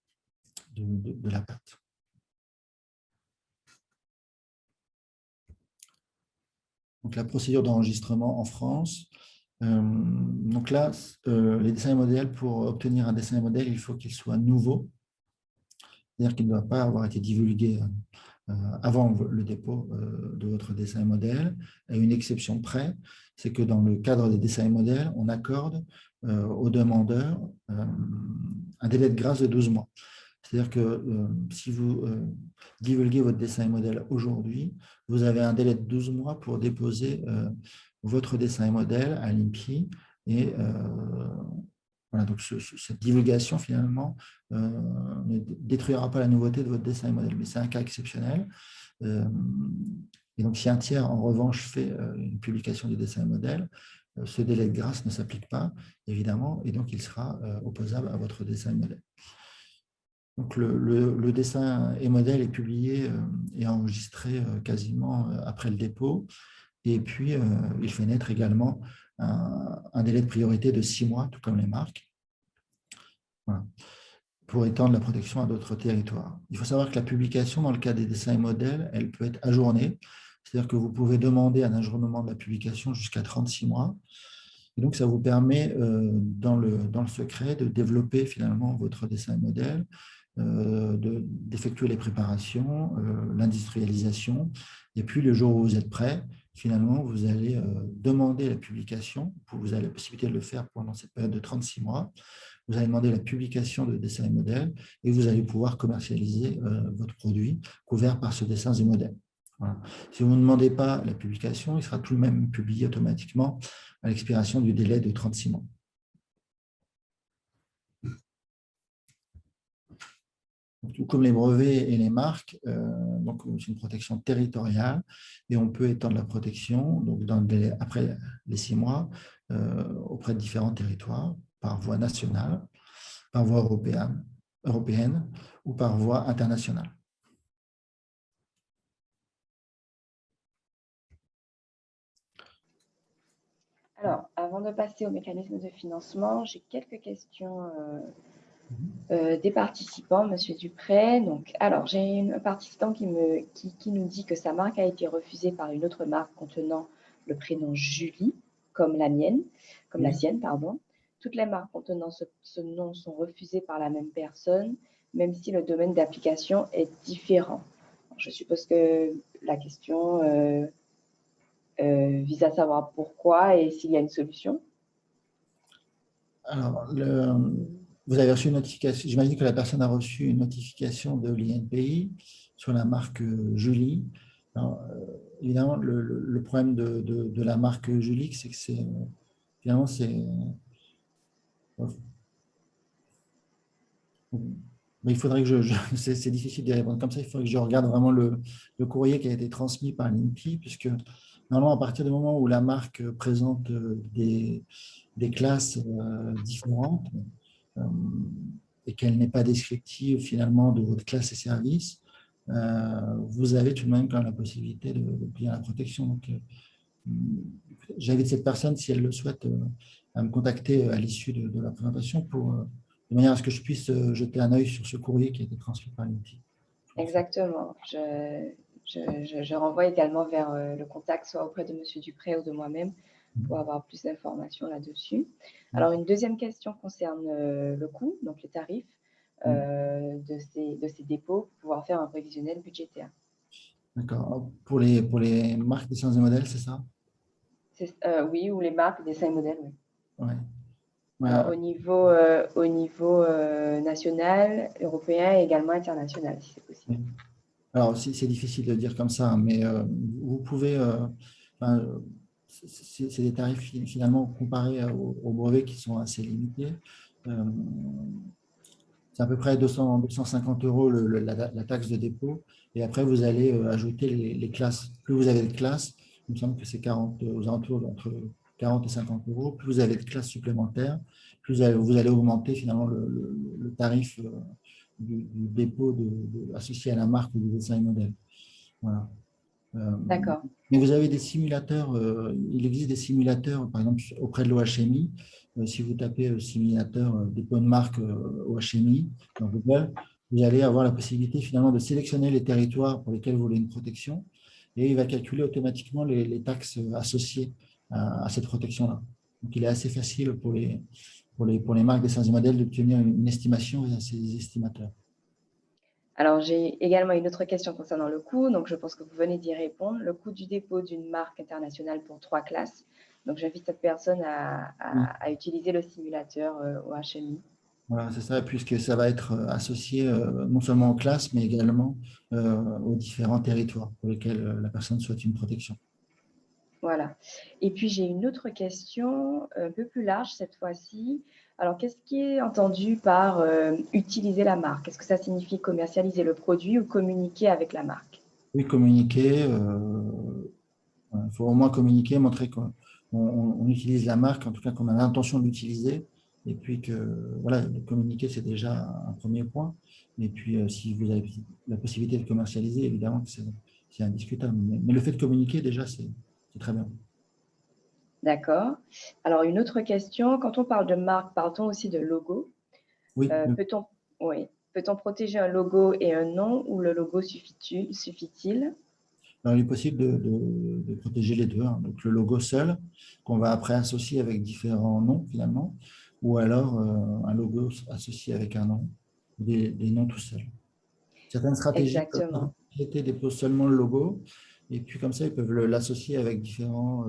de la pâte. Donc la procédure d'enregistrement en France. Donc là, les dessins et modèles, pour obtenir un dessin et modèle, il faut qu'il soit nouveau. C'est-à-dire qu'il ne doit pas avoir été divulgué avant le dépôt de votre dessin et modèle. Et une exception près, c'est que dans le cadre des dessins et modèles, on accorde aux demandeurs un délai de grâce de 12 mois. C'est-à-dire que si vous divulguez votre dessin et modèle aujourd'hui, vous avez un délai de 12 mois pour déposer votre dessin et modèle à l'INPI. Et voilà, donc cette divulgation, finalement, ne détruira pas la nouveauté de votre dessin et modèle. Mais c'est un cas exceptionnel. Et donc, si un tiers, en revanche, fait une publication du dessin et modèle, ce délai de grâce ne s'applique pas, évidemment, et donc il sera opposable à votre dessin et modèle. Donc, le dessin et modèle est publié et enregistré quasiment après le dépôt. Et puis, il fait naître également un délai de priorité de 6 mois, tout comme les marques, voilà, pour étendre la protection à d'autres territoires. Il faut savoir que la publication, dans le cas des dessins et modèles, elle peut être ajournée. C'est-à-dire que vous pouvez demander un ajournement de la publication jusqu'à 36 mois. Et donc, ça vous permet, dans le secret, de développer finalement votre dessin et modèle, d'effectuer les préparations, l'industrialisation. Et puis, le jour où vous êtes prêt, finalement, vous allez demander la publication. Vous avez la possibilité de le faire pendant cette période de 36 mois. Vous allez demander la publication de dessins et modèles et vous allez pouvoir commercialiser votre produit couvert par ce dessin et modèle. Voilà. Si vous ne demandez pas la publication, il sera tout de même publié automatiquement à l'expiration du délai de 36 mois. Donc, tout comme les brevets et les marques, c'est une protection territoriale et on peut étendre la protection donc après les 6 mois auprès de différents territoires par voie nationale, par voie européenne européenne ou par voie internationale. Alors, avant de passer au mécanisme de financement, j'ai quelques questions des participants, Monsieur Dupré. Donc, alors, j'ai un participant qui nous dit que sa marque a été refusée par une autre marque contenant le prénom Julie, comme la mienne, comme la sienne, pardon. Toutes les marques contenant ce nom sont refusées par la même personne, même si le domaine d'application est différent. Alors, je suppose que la question vise à savoir pourquoi et s'il y a une solution. Alors, vous avez reçu une notification, j'imagine que la personne a reçu une notification de l'INPI sur la marque Julie. Alors, évidemment, le problème de la marque Julie, c'est que finalement, mais il faudrait que c'est difficile d'y répondre comme ça, il faudrait que je regarde vraiment le courrier qui a été transmis par l'INPI, puisque normalement, à partir du moment où la marque présente des classes différentes et qu'elle n'est pas descriptive finalement de votre classe et service, vous avez tout de même quand même la possibilité d'obtenir la protection. Donc, j'invite cette personne, si elle le souhaite, à me contacter à l'issue de la présentation de manière à ce que je puisse jeter un œil sur ce courrier qui a été transmis par l'INPI. Exactement. Je renvoie également vers le contact, soit auprès de Monsieur Dupré ou de moi-même, pour avoir plus d'informations là-dessus. Alors, une deuxième question concerne le coût, donc les tarifs de ces dépôts, pour pouvoir faire un prévisionnel budgétaire. D'accord. Pour les marques d'essence et modèles, c'est ça? Oui, ou les marques, dessins et modèles, oui. Ouais. Alors, au niveau national, européen et également international, si c'est possible. Alors, c'est difficile de dire comme ça, hein, mais vous pouvez. Enfin, c'est des tarifs finalement comparés aux brevets qui sont assez limités. C'est à peu près 250 euros la taxe de dépôt. Et après, vous allez ajouter les classes. Plus vous avez de classes, il me semble que c'est 40, aux alentours entre 40 et 50 euros. Plus vous avez de classes supplémentaires, plus vous allez augmenter finalement le tarif du dépôt associé à la marque ou du design modèle. Voilà. D'accord. Mais vous avez des simulateurs, il existe des simulateurs, par exemple auprès de l'OHMI. Si vous tapez simulateur dépôt de marque OHMI dans Google, vous allez avoir la possibilité finalement de sélectionner les territoires pour lesquels vous voulez une protection et il va calculer automatiquement les taxes associées à cette protection-là. Donc, il est assez facile pour les marques d'essence et modèles d'obtenir une estimation via ces estimateurs. Alors, j'ai également une autre question concernant le coût. Donc, je pense que vous venez d'y répondre. Le coût du dépôt d'une marque internationale pour 3 classes. Donc, j'invite cette personne à utiliser le simulateur OHMI. Voilà, c'est ça, puisque ça va être associé non seulement aux classes, mais également aux différents territoires pour lesquels la personne souhaite une protection. Voilà. Et puis, j'ai une autre question un peu plus large cette fois-ci. Alors, qu'est-ce qui est entendu par utiliser la marque? Est-ce que ça signifie commercialiser le produit ou communiquer avec la marque? Oui, communiquer, il faut au moins communiquer, montrer qu'on utilise la marque, en tout cas qu'on a l'intention de l'utiliser, et puis que voilà, communiquer, c'est déjà un premier point. Et puis, si vous avez la possibilité de commercialiser, évidemment que c'est indiscutable. Mais le fait de communiquer, déjà, c'est très bien. D'accord. Alors, une autre question. Quand on parle de marque, parle-t-on aussi de logo? Oui, Oui. Peut-on protéger un logo et un nom ou le logo suffit-il? alors, il est possible de protéger les deux, hein. Donc, le logo seul, qu'on va après associer avec différents noms finalement, ou alors un logo associé avec un nom, des noms tout seuls. Certaines stratégies, Exactement. sociétés déposent seulement le logo, et puis comme ça, ils peuvent l'associer avec différents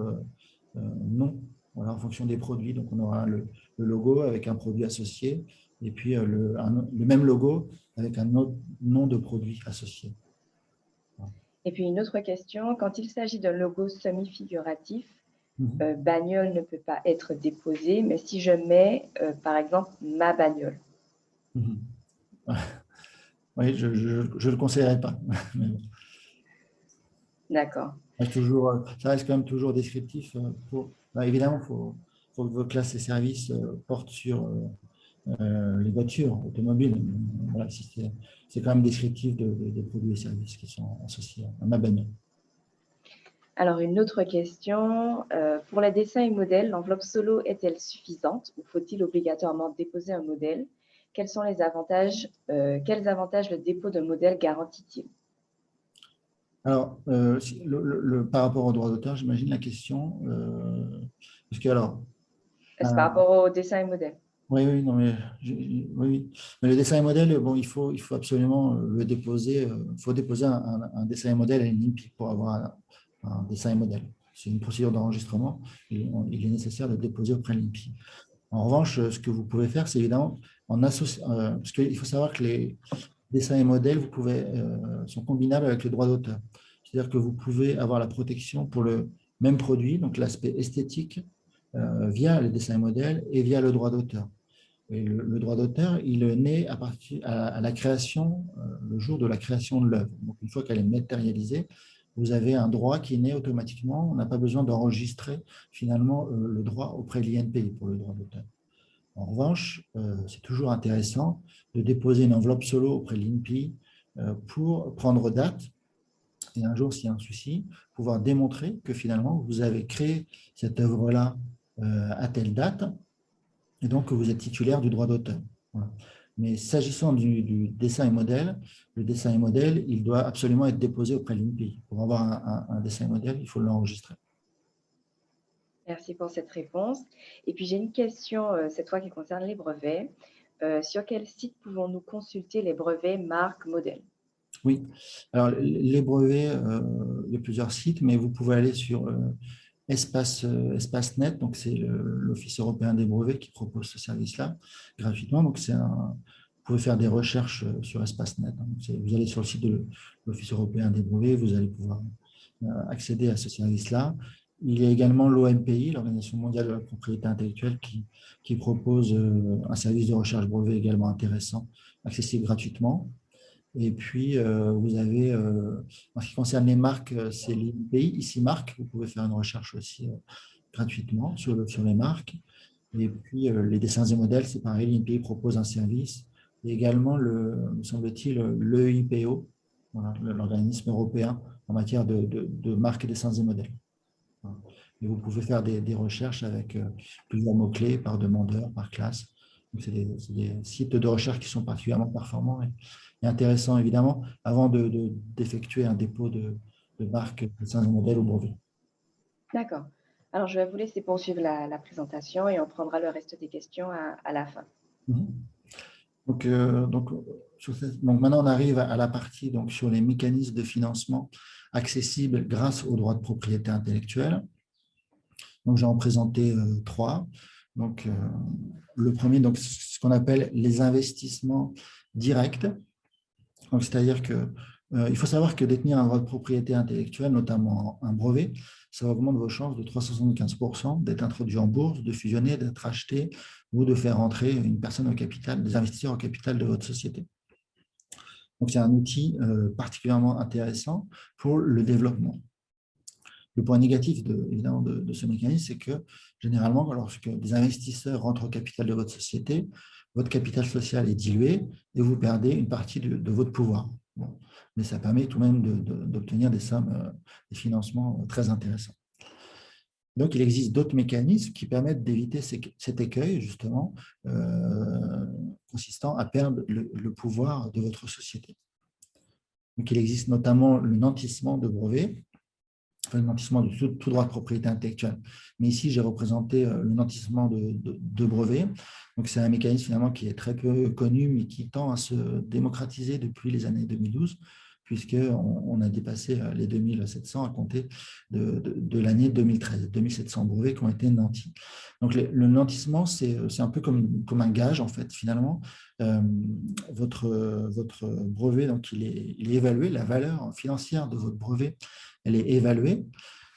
noms, voilà, en fonction des produits. Donc, on aura le logo avec un produit associé, et puis le même logo avec un autre nom de produit associé. Et puis une autre question, quand il s'agit d'un logo semi-figuratif, Mhm. bagnole ne peut pas être déposé, mais si je mets, par exemple, ma bagnole. Mhm. Oui, je ne le conseillerais pas. Mais bon, D'accord. ça reste quand même toujours descriptif. Évidemment, il faut que vos classes et services portent sur les voitures automobiles. Voilà, c'est quand même descriptif des produits et services qui sont associés à ma bagnole. Alors, une autre question. Pour les dessins et modèles, l'enveloppe solo est-elle suffisante ou faut-il obligatoirement déposer un modèle? Quels sont les avantages, quels avantages le dépôt d'un modèle garantit-il? Alors, par rapport au droit d'auteur, j'imagine la question. Parce que, alors, Est-ce par rapport au dessin et modèle? oui, oui, non, mais, oui, oui. Mais le dessin et modèle, bon, il faut absolument le déposer. Il faut déposer un dessin et modèle à l'INPI pour avoir un dessin et modèle. C'est une procédure d'enregistrement et il est nécessaire de le déposer auprès de l'INPI. En revanche, ce que vous pouvez faire, c'est évidemment en associant, parce qu'il faut savoir que les dessins et modèles sont combinables avec le droit d'auteur. C'est-à-dire que vous pouvez avoir la protection pour le même produit, donc l'aspect esthétique, via les dessins et modèles et via le droit d'auteur. Et le droit d'auteur, il est né à la création, le jour de la création de l'œuvre. Donc, une fois qu'elle est matérialisée, vous avez un droit qui est né automatiquement. On n'a pas besoin d'enregistrer finalement le droit auprès de l'INPI pour le droit d'auteur. En revanche, c'est toujours intéressant de déposer une enveloppe solo auprès de l'INPI pour prendre date et un jour, s'il y a un souci, pouvoir démontrer que finalement, vous avez créé cette œuvre-là à telle date et donc que vous êtes titulaire du droit d'auteur. Voilà. Mais s'agissant du dessin et modèle, le dessin et modèle, il doit absolument être déposé auprès de l'INPI. Pour avoir un dessin et modèle, il faut l'enregistrer. Merci pour cette réponse. Et puis, j'ai une question, cette fois qui concerne les brevets. Sur quel site pouvons-nous consulter les brevets, marques, modèles? Oui, alors les brevets, il y a plusieurs sites, mais vous pouvez aller sur EspaceNet, donc c'est l'Office européen des brevets qui propose ce service-là gratuitement. Donc vous pouvez faire des recherches sur EspaceNet. Vous allez sur le site de l'Office européen des brevets, vous allez pouvoir accéder à ce service-là. Il y a également l'OMPI, l'Organisation mondiale de la propriété intellectuelle, qui propose un service de recherche brevet également intéressant, accessible gratuitement. Et puis, vous avez, en ce qui concerne les marques, c'est l'INPI, ici marque. Vous pouvez faire une recherche aussi gratuitement sur les marques. Et puis, les dessins et modèles, c'est pareil, l'INPI propose un service. Et également, me semble-t-il, l'EIPO, voilà, l'organisme européen en matière de marques, dessins et modèles. Voilà. Et vous pouvez faire des recherches avec plusieurs mots-clés par demandeur, par classe. C'est des sites de recherche qui sont particulièrement performants et intéressants, évidemment, avant d'effectuer un dépôt de marque, dessins et modèles au brevet. D'accord. Alors, je vais vous laisser poursuivre la présentation et on prendra le reste des questions à la fin. Mhm. Donc, maintenant, on arrive à la partie sur les mécanismes de financement accessibles grâce aux droits de propriété intellectuelle. Donc, j'ai en présenté trois. Donc, le premier, ce qu'on appelle les investissements directs. C'est-à-dire que il faut savoir que détenir un droit de propriété intellectuelle, notamment un brevet, ça augmente vos chances de 375% d'être introduit en bourse, de fusionner, d'être acheté ou de faire entrer une personne au capital, des investisseurs au capital de votre société. Donc, c'est un outil particulièrement intéressant pour le développement. Le point négatif évidemment de ce mécanisme, c'est que généralement, lorsque des investisseurs rentrent au capital de votre société, votre capital social est dilué et vous perdez une partie de votre pouvoir. Bon. Mais ça permet tout de même d'obtenir des sommes, des financements très intéressants. Donc, il existe d'autres mécanismes qui permettent d'éviter cet écueil, justement, consistant à perdre le pouvoir de votre société. Donc, il existe notamment le nantissement de brevets, le nantissement de tout droit de propriété intellectuelle. Mais ici, j'ai représenté le nantissement de brevets. Donc, c'est un mécanisme finalement qui est très peu connu, mais qui tend à se démocratiser depuis les années 2012, puisqu'on a dépassé les 2700 à compter de l'année 2013, 2700 brevets qui ont été nantis. Donc, le nantissement, c'est un peu comme un gage, en fait, finalement. Votre brevet, donc, il est évalué, la valeur financière de votre brevet, elle est évaluée.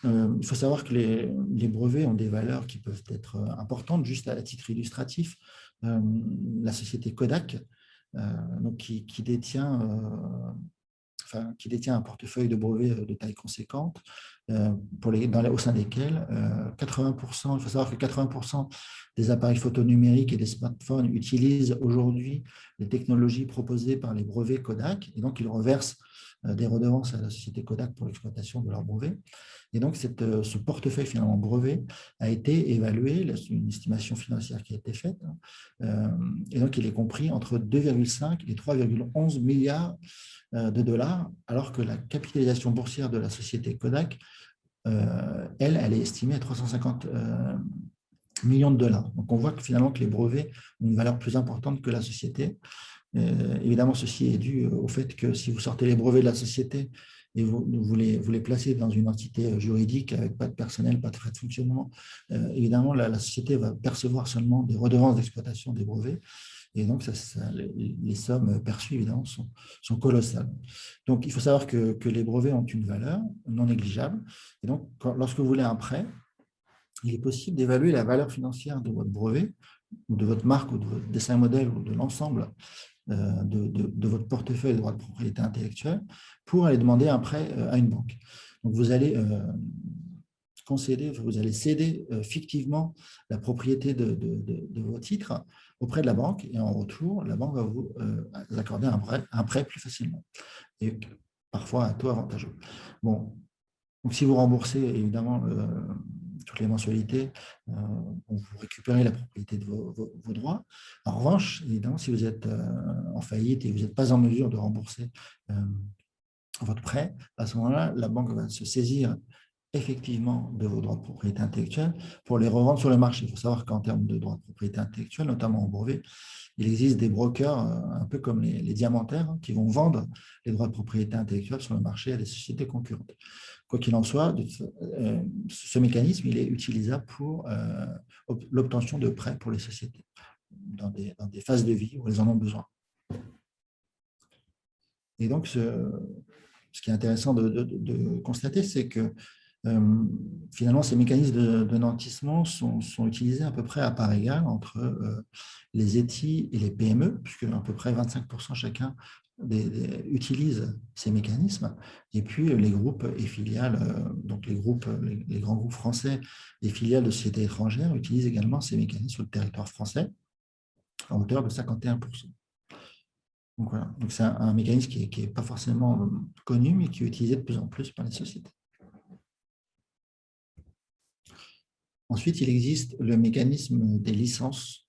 Il faut savoir que les brevets ont des valeurs qui peuvent être importantes, juste à titre illustratif. La société Kodak, donc qui détient qui détient un portefeuille de brevets de taille conséquente, au sein desquels 80%, il faut savoir que 80% des appareils photo numériques et des smartphones utilisent aujourd'hui les technologies proposées par les brevets Kodak, et donc ils reversent des redevances à la société Kodak pour l'exploitation de leurs brevets. Et donc, ce portefeuille finalement brevet a été évalué, une estimation financière qui a été faite, et donc il est compris entre 2,5 et 3,11 milliards de dollars, alors que la capitalisation boursière de la société Kodak, elle est estimée à 350 millions de dollars. Donc, on voit que finalement que les brevets ont une valeur plus importante que la société. Évidemment, ceci est dû au fait que si vous sortez les brevets de la société et vous les placez dans une entité juridique avec pas de personnel, pas de frais de fonctionnement, évidemment, la société va percevoir seulement des redevances d'exploitation des brevets. Et donc, les sommes perçues, évidemment, sont colossales. Donc, il faut savoir que les brevets ont une valeur non négligeable. Et donc, lorsque vous voulez un prêt, il est possible d'évaluer la valeur financière de votre brevet, ou de votre marque, ou de votre dessin modèle, ou de l'ensemble de votre portefeuille de droits de propriété intellectuelle pour aller demander un prêt à une banque. Donc, vous allez céder fictivement la propriété de vos titres auprès de la banque, et en retour, la banque va vous accorder un prêt plus facilement, et parfois à taux avantageux. Bon, donc si vous remboursez évidemment toutes les mensualités, vous récupérez la propriété de vos droits. En revanche, évidemment, si vous êtes en faillite et vous n'êtes pas en mesure de rembourser votre prêt, à ce moment-là, la banque va se saisir effectivement de vos droits de propriété intellectuelle pour les revendre sur le marché. Il faut savoir qu'en termes de droits de propriété intellectuelle, notamment en brevet, il existe des brokers, un peu comme les diamantaires, qui vont vendre les droits de propriété intellectuelle sur le marché à des sociétés concurrentes. Quoi qu'il en soit, ce mécanisme il est utilisable pour l'obtention de prêts pour les sociétés dans des phases de vie où elles en ont besoin. Et donc, ce qui est intéressant de constater, c'est que finalement, ces mécanismes de nantissement sont utilisés à peu près à part égale entre les ETI et les PME, puisque à peu près 25% chacun utilisent ces mécanismes, et puis les groupes et filiales, donc les grands groupes français et filiales de sociétés étrangères utilisent également ces mécanismes sur le territoire français à hauteur de 51%. Donc voilà, donc c'est un mécanisme qui n'est pas forcément connu, mais qui est utilisé de plus en plus par les sociétés. Ensuite, il existe le mécanisme des licences.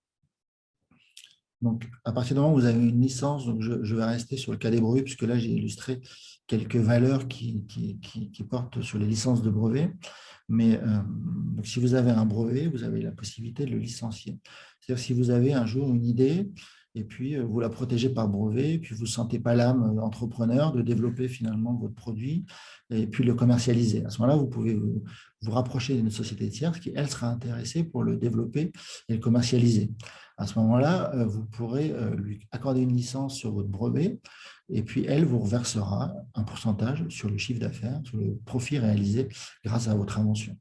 Donc, à partir du moment où vous avez une licence, donc je vais rester sur le cas des brevets, puisque là, j'ai illustré quelques valeurs qui portent sur les licences de brevets. Mais donc, si vous avez un brevet, vous avez la possibilité de le licencier. C'est-à-dire si vous avez un jour une idée, et puis vous la protégez par brevet, puis vous ne sentez pas l'âme entrepreneur de développer finalement votre produit et puis le commercialiser. À ce moment-là, vous pouvez vous rapprocher d'une société tierce qui, elle, sera intéressée pour le développer et le commercialiser. À ce moment-là, vous pourrez lui accorder une licence sur votre brevet et puis elle vous reversera un pourcentage sur le chiffre d'affaires, sur le profit réalisé grâce à votre invention.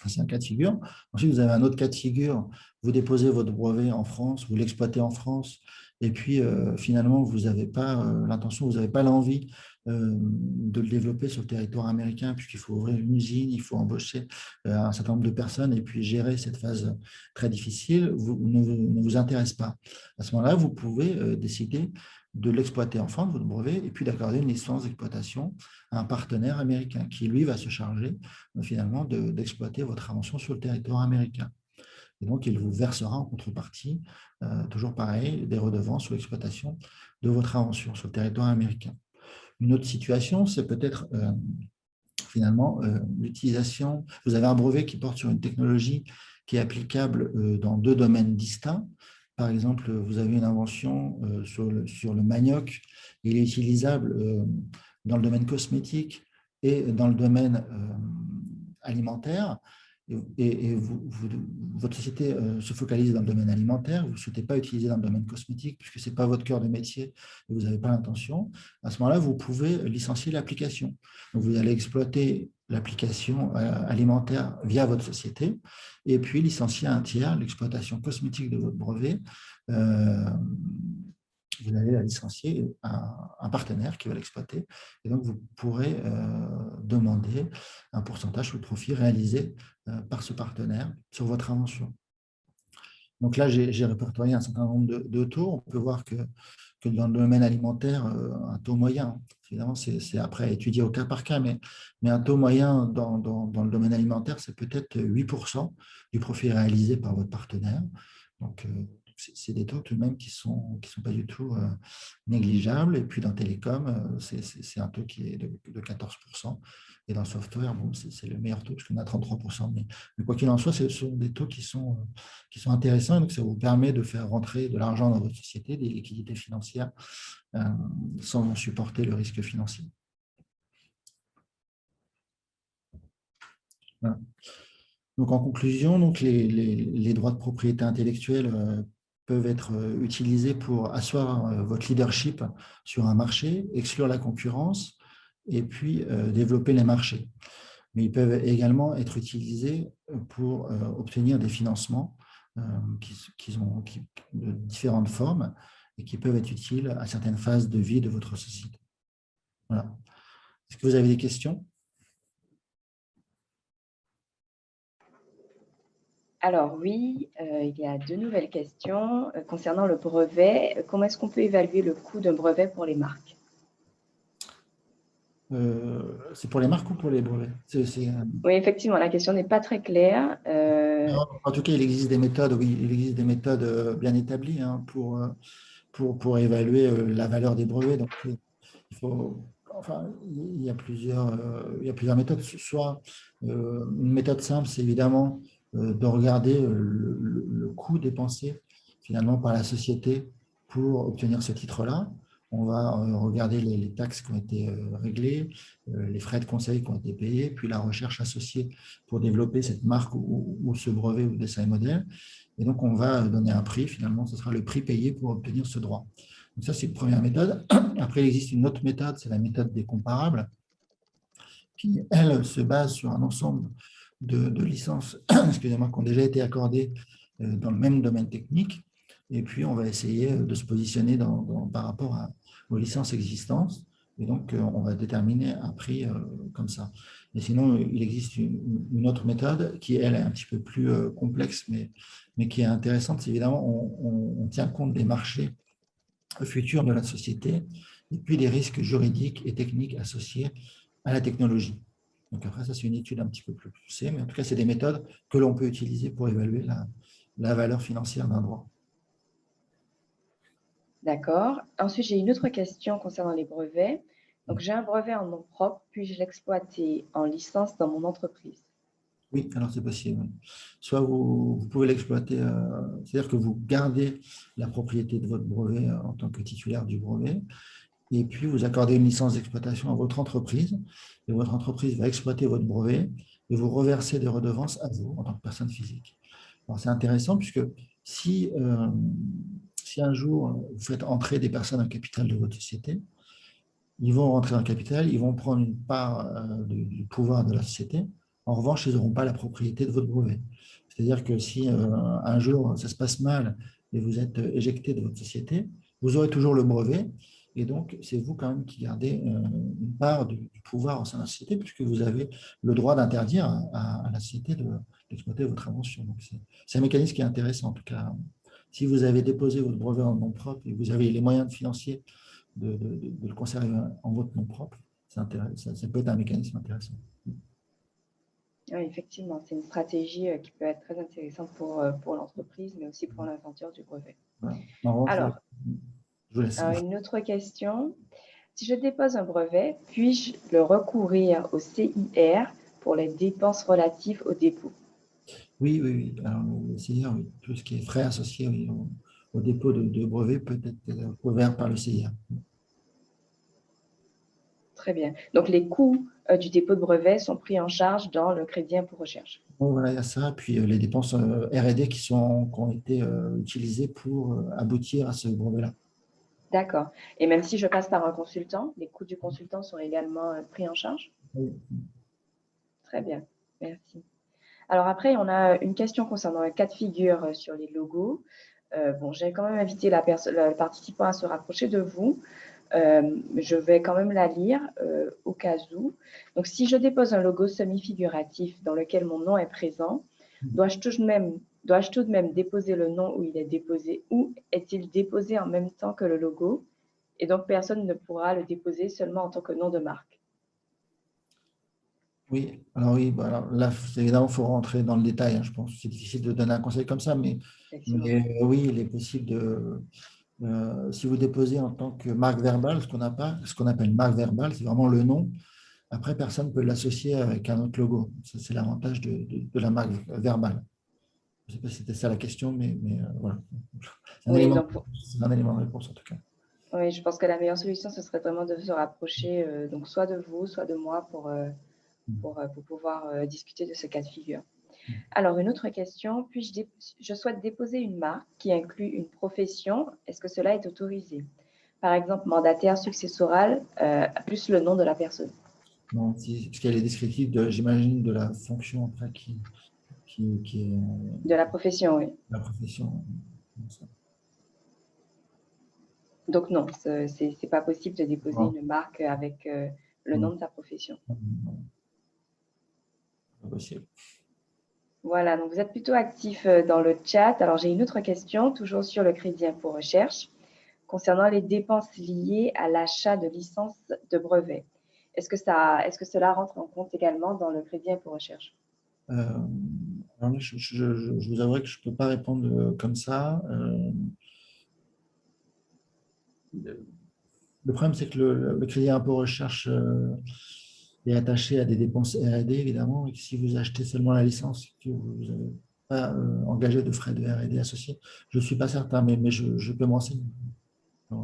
C'est un cas de figure. Ensuite, vous avez un autre cas de figure. Vous déposez votre brevet en France, vous l'exploitez en France, et puis finalement, vous n'avez pas l'intention, vous n'avez pas l'envie de le développer sur le territoire américain, puisqu'il faut ouvrir une usine, il faut embaucher un certain nombre de personnes, et puis gérer cette phase très difficile, ne vous intéresse pas. À ce moment-là, vous pouvez décider de l'exploiter en France, votre brevet, et puis d'accorder une licence d'exploitation à un partenaire américain qui, lui, va se charger finalement d'exploiter votre invention sur le territoire américain. Et donc, il vous versera en contrepartie, toujours pareil, des redevances sur l'exploitation de votre invention sur le territoire américain. Une autre situation, c'est peut-être finalement l'utilisation. Vous avez un brevet qui porte sur une technologie qui est applicable dans deux domaines distincts. Par exemple, vous avez une invention sur le manioc. Il est utilisable dans le domaine cosmétique et dans le domaine alimentaire. Et votre société se focalise dans le domaine alimentaire, vous ne souhaitez pas utiliser dans le domaine cosmétique puisque ce n'est pas votre cœur de métier et vous n'avez pas l'intention. À ce moment-là, vous pouvez licencier l'application. Donc, vous allez exploiter l'application alimentaire via votre société et puis licencier à un tiers l'exploitation cosmétique de votre brevet vous allez la licencier à un partenaire qui va l'exploiter. Et donc, vous pourrez demander un pourcentage sur le profit réalisé par ce partenaire sur votre invention. Donc là, j'ai répertorié un certain nombre de taux. On peut voir que dans le domaine alimentaire, un taux moyen, évidemment, c'est après à étudier au cas par cas, mais un taux moyen dans le domaine alimentaire, c'est peut-être 8% du profit réalisé par votre partenaire. Donc, c'est des taux tout de même qui sont pas du tout négligeables. Et puis, dans Télécom, c'est un taux qui est de 14%. Et dans le software, bon, c'est le meilleur taux, parce qu'on a 33%. Mais quoi qu'il en soit, ce sont des taux qui sont intéressants. Donc, ça vous permet de faire rentrer de l'argent dans votre société, des liquidités financières, sans supporter le risque financier. Voilà. Donc, en conclusion, donc les droits de propriété intellectuelle peuvent être utilisés pour asseoir votre leadership sur un marché, exclure la concurrence et puis développer les marchés. Mais ils peuvent également être utilisés pour obtenir des financements de différentes formes et qui peuvent être utiles à certaines phases de vie de votre société. Voilà. Est-ce que vous avez des questions? Alors oui, il y a 2 nouvelles questions concernant le brevet. Comment est-ce qu'on peut évaluer le coût d'un brevet pour les marques? C'est pour les marques ou pour les brevets? Oui, effectivement, la question n'est pas très claire. En tout cas, il existe des méthodes, oui, il existe des méthodes bien établies hein, pour évaluer la valeur des brevets. Donc, il y a plusieurs méthodes. Soit une méthode simple, c'est évidemment de regarder le coût dépensé finalement par la société pour obtenir ce titre-là. On va regarder les taxes qui ont été réglées, les frais de conseil qui ont été payés, puis la recherche associée pour développer cette marque ou ce brevet ou dessin et modèle. Et donc, on va donner un prix. Finalement, ce sera le prix payé pour obtenir ce droit. Donc ça, c'est une première méthode. Après, il existe une autre méthode, c'est la méthode des comparables, qui, elle, se base sur un ensemble de licences excusez-moi, qui ont déjà été accordées dans le même domaine technique. Et puis, on va essayer de se positionner par rapport aux licences existantes. Et donc, on va déterminer un prix comme ça. Et sinon, il existe une autre méthode qui, elle, est un petit peu plus complexe, mais qui est intéressante. C'est évidemment, on tient compte des marchés futur de la société, et puis les risques juridiques et techniques associés à la technologie. Donc après, ça, c'est une étude un petit peu plus poussée, mais en tout cas, c'est des méthodes que l'on peut utiliser pour évaluer la valeur financière d'un droit. D'accord. Ensuite, j'ai une autre question concernant les brevets. Donc, j'ai un brevet en nom propre, puis-je l'exploiter en licence dans mon entreprise? Oui, alors c'est possible. Soit vous pouvez l'exploiter, c'est-à-dire que vous gardez la propriété de votre brevet en tant que titulaire du brevet, et puis vous accordez une licence d'exploitation à votre entreprise, et votre entreprise va exploiter votre brevet, et vous reversez des redevances à vous en tant que personne physique. Alors c'est intéressant puisque si un jour vous faites entrer des personnes dans le capital de votre société, ils vont rentrer dans le capital, ils vont prendre une part du pouvoir de la société. En revanche, ils n'auront pas la propriété de votre brevet. C'est-à-dire que si un jour ça se passe mal et vous êtes éjecté de votre société, vous aurez toujours le brevet. Et donc, c'est vous quand même qui gardez une part du pouvoir au sein de la société, puisque vous avez le droit d'interdire à la société d'exploiter votre invention. Donc, c'est un mécanisme qui est intéressant. En tout cas, si vous avez déposé votre brevet en nom propre et que vous avez les moyens financiers de le conserver en votre nom propre, ça peut être un mécanisme intéressant. Oui, effectivement, c'est une stratégie qui peut être très intéressante pour l'entreprise, mais aussi pour l'aventure du brevet. Voilà. Alors, je vous laisse. Une autre question. Si je dépose un brevet, puis-je le recourir au CIR pour les dépenses relatives au dépôt? Oui, oui, oui. Alors, le CIR, oui. Tout ce qui est frais associés oui, au dépôt de brevet peut être couvert par le CIR. Très bien. Donc, les coûts du dépôt de brevet sont pris en charge dans le crédit impôt recherche. Bon, voilà, il y a ça. Puis les dépenses R&D qui ont été utilisées pour aboutir à ce brevet-là. D'accord. Et même si je passe par un consultant, les coûts du consultant sont également pris en charge? Oui. Très bien. Merci. Alors après, on a une question concernant un cas de figure sur les logos. Bon, j'ai quand même invité le participant à se rapprocher de vous. Je vais quand même la lire au cas où. Donc, si je dépose un logo semi-figuratif dans lequel mon nom est présent, dois-je tout de même déposer le nom où il est déposé ou est-il déposé en même temps que le logo et donc personne ne pourra le déposer seulement en tant que nom de marque? Oui, alors oui, bah alors là, évidemment, il faut rentrer dans le détail, hein, je pense. C'est difficile de donner un conseil comme ça, Effectivement. mais oui, il est possible si vous déposez en tant que marque verbale, ce qu'on appelle marque verbale, c'est vraiment le nom. Après, personne ne peut l'associer avec un autre logo. Ça, c'est l'avantage de la marque verbale. Je ne sais pas si c'était ça la question, mais voilà. Oui, donc C'est un élément de réponse en tout cas. oui, je pense que la meilleure solution, ce serait vraiment de se rapprocher donc soit de vous, soit de moi pour pouvoir discuter de ce cas de figure. Alors, une autre question, je souhaite déposer une marque qui inclut une profession. Est-ce que cela est autorisé? Par exemple, mandataire successoral, plus le nom de la personne. Non, parce qu'elle est descriptive, j'imagine, de la fonction après qui est De la profession, oui. la profession. Donc non, c'est pas possible de déposer Non, une marque avec le nom non, de sa profession. non, pas possible. Voilà, donc vous êtes plutôt actif dans le chat. Alors j'ai une autre question, toujours sur le crédit impôt recherche, concernant les dépenses liées à l'achat de licences de brevets. Est-ce que cela rentre en compte également dans le crédit impôt recherche? Euh, alors là, je vous avouerai que je ne peux pas répondre comme ça. Le problème, c'est que le crédit impôt recherche est attaché à des dépenses R&D, évidemment, et que si vous achetez seulement la licence, que vous n'avez pas engagé de frais de R&D associés, je ne suis pas certain, mais je peux me renseigner.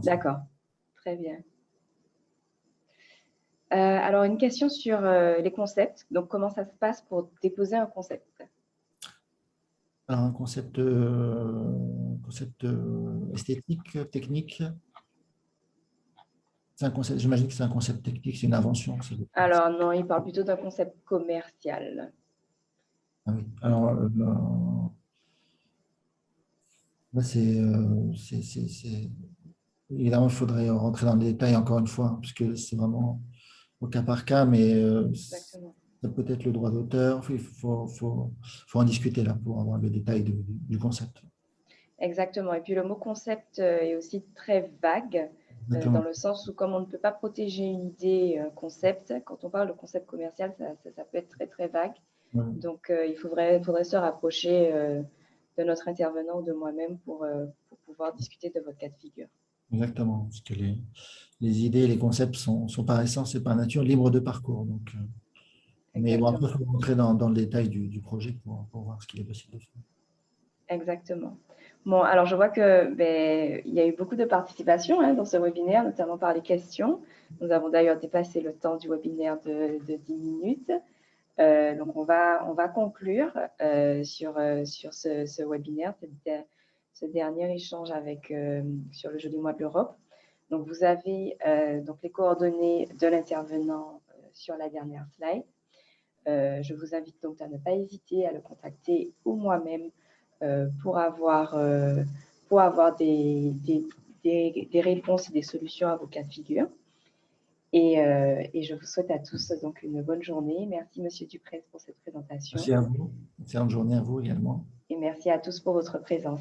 D'accord, très bien. Alors une question sur les concepts. Donc comment ça se passe pour déposer un concept? Alors, un concept esthétique, technique, c'est un concept, j'imagine que c'est un concept technique, c'est une invention. Alors non, il parle plutôt d'un concept commercial. Ah oui. Alors, là, évidemment, il faudrait rentrer dans le détail encore une fois, puisque c'est vraiment au cas par cas, mais Exactement. ça peut être le droit d'auteur. Faut en discuter là pour avoir le détail du concept. Exactement. Et puis le mot concept est aussi très vague, dans Exactement. le sens où comme on ne peut pas protéger une idée, un concept, quand on parle de concept commercial, ça peut être très, très vague. Ouais, Donc faudrait se rapprocher de notre intervenant ou de moi-même pour pouvoir discuter de votre cas de figure. exactement. Parce que les idées et les concepts sont par essence et par nature libres de parcours. Donc, mais bon, après, il Exactement. faut rentrer dans le détail du projet pour voir ce qu'il est possible de faire. Exactement. Bon, alors je vois que, il y a eu beaucoup de participation, hein, dans ce webinaire, notamment par les questions. Nous avons d'ailleurs dépassé le temps du webinaire de 10 minutes. Donc on va conclure sur ce webinaire, ce dernier échange sur le Joli Mois de l'Europe. Donc vous avez donc les coordonnées de l'intervenant sur la dernière slide. Je vous invite donc à ne pas hésiter à le contacter ou moi-même pour avoir des réponses et des solutions à vos cas de figure. Et je vous souhaite à tous donc une bonne journée. Merci Monsieur Duprez pour cette présentation Merci à vous. Excellente journée à vous également. et merci à tous pour votre présence.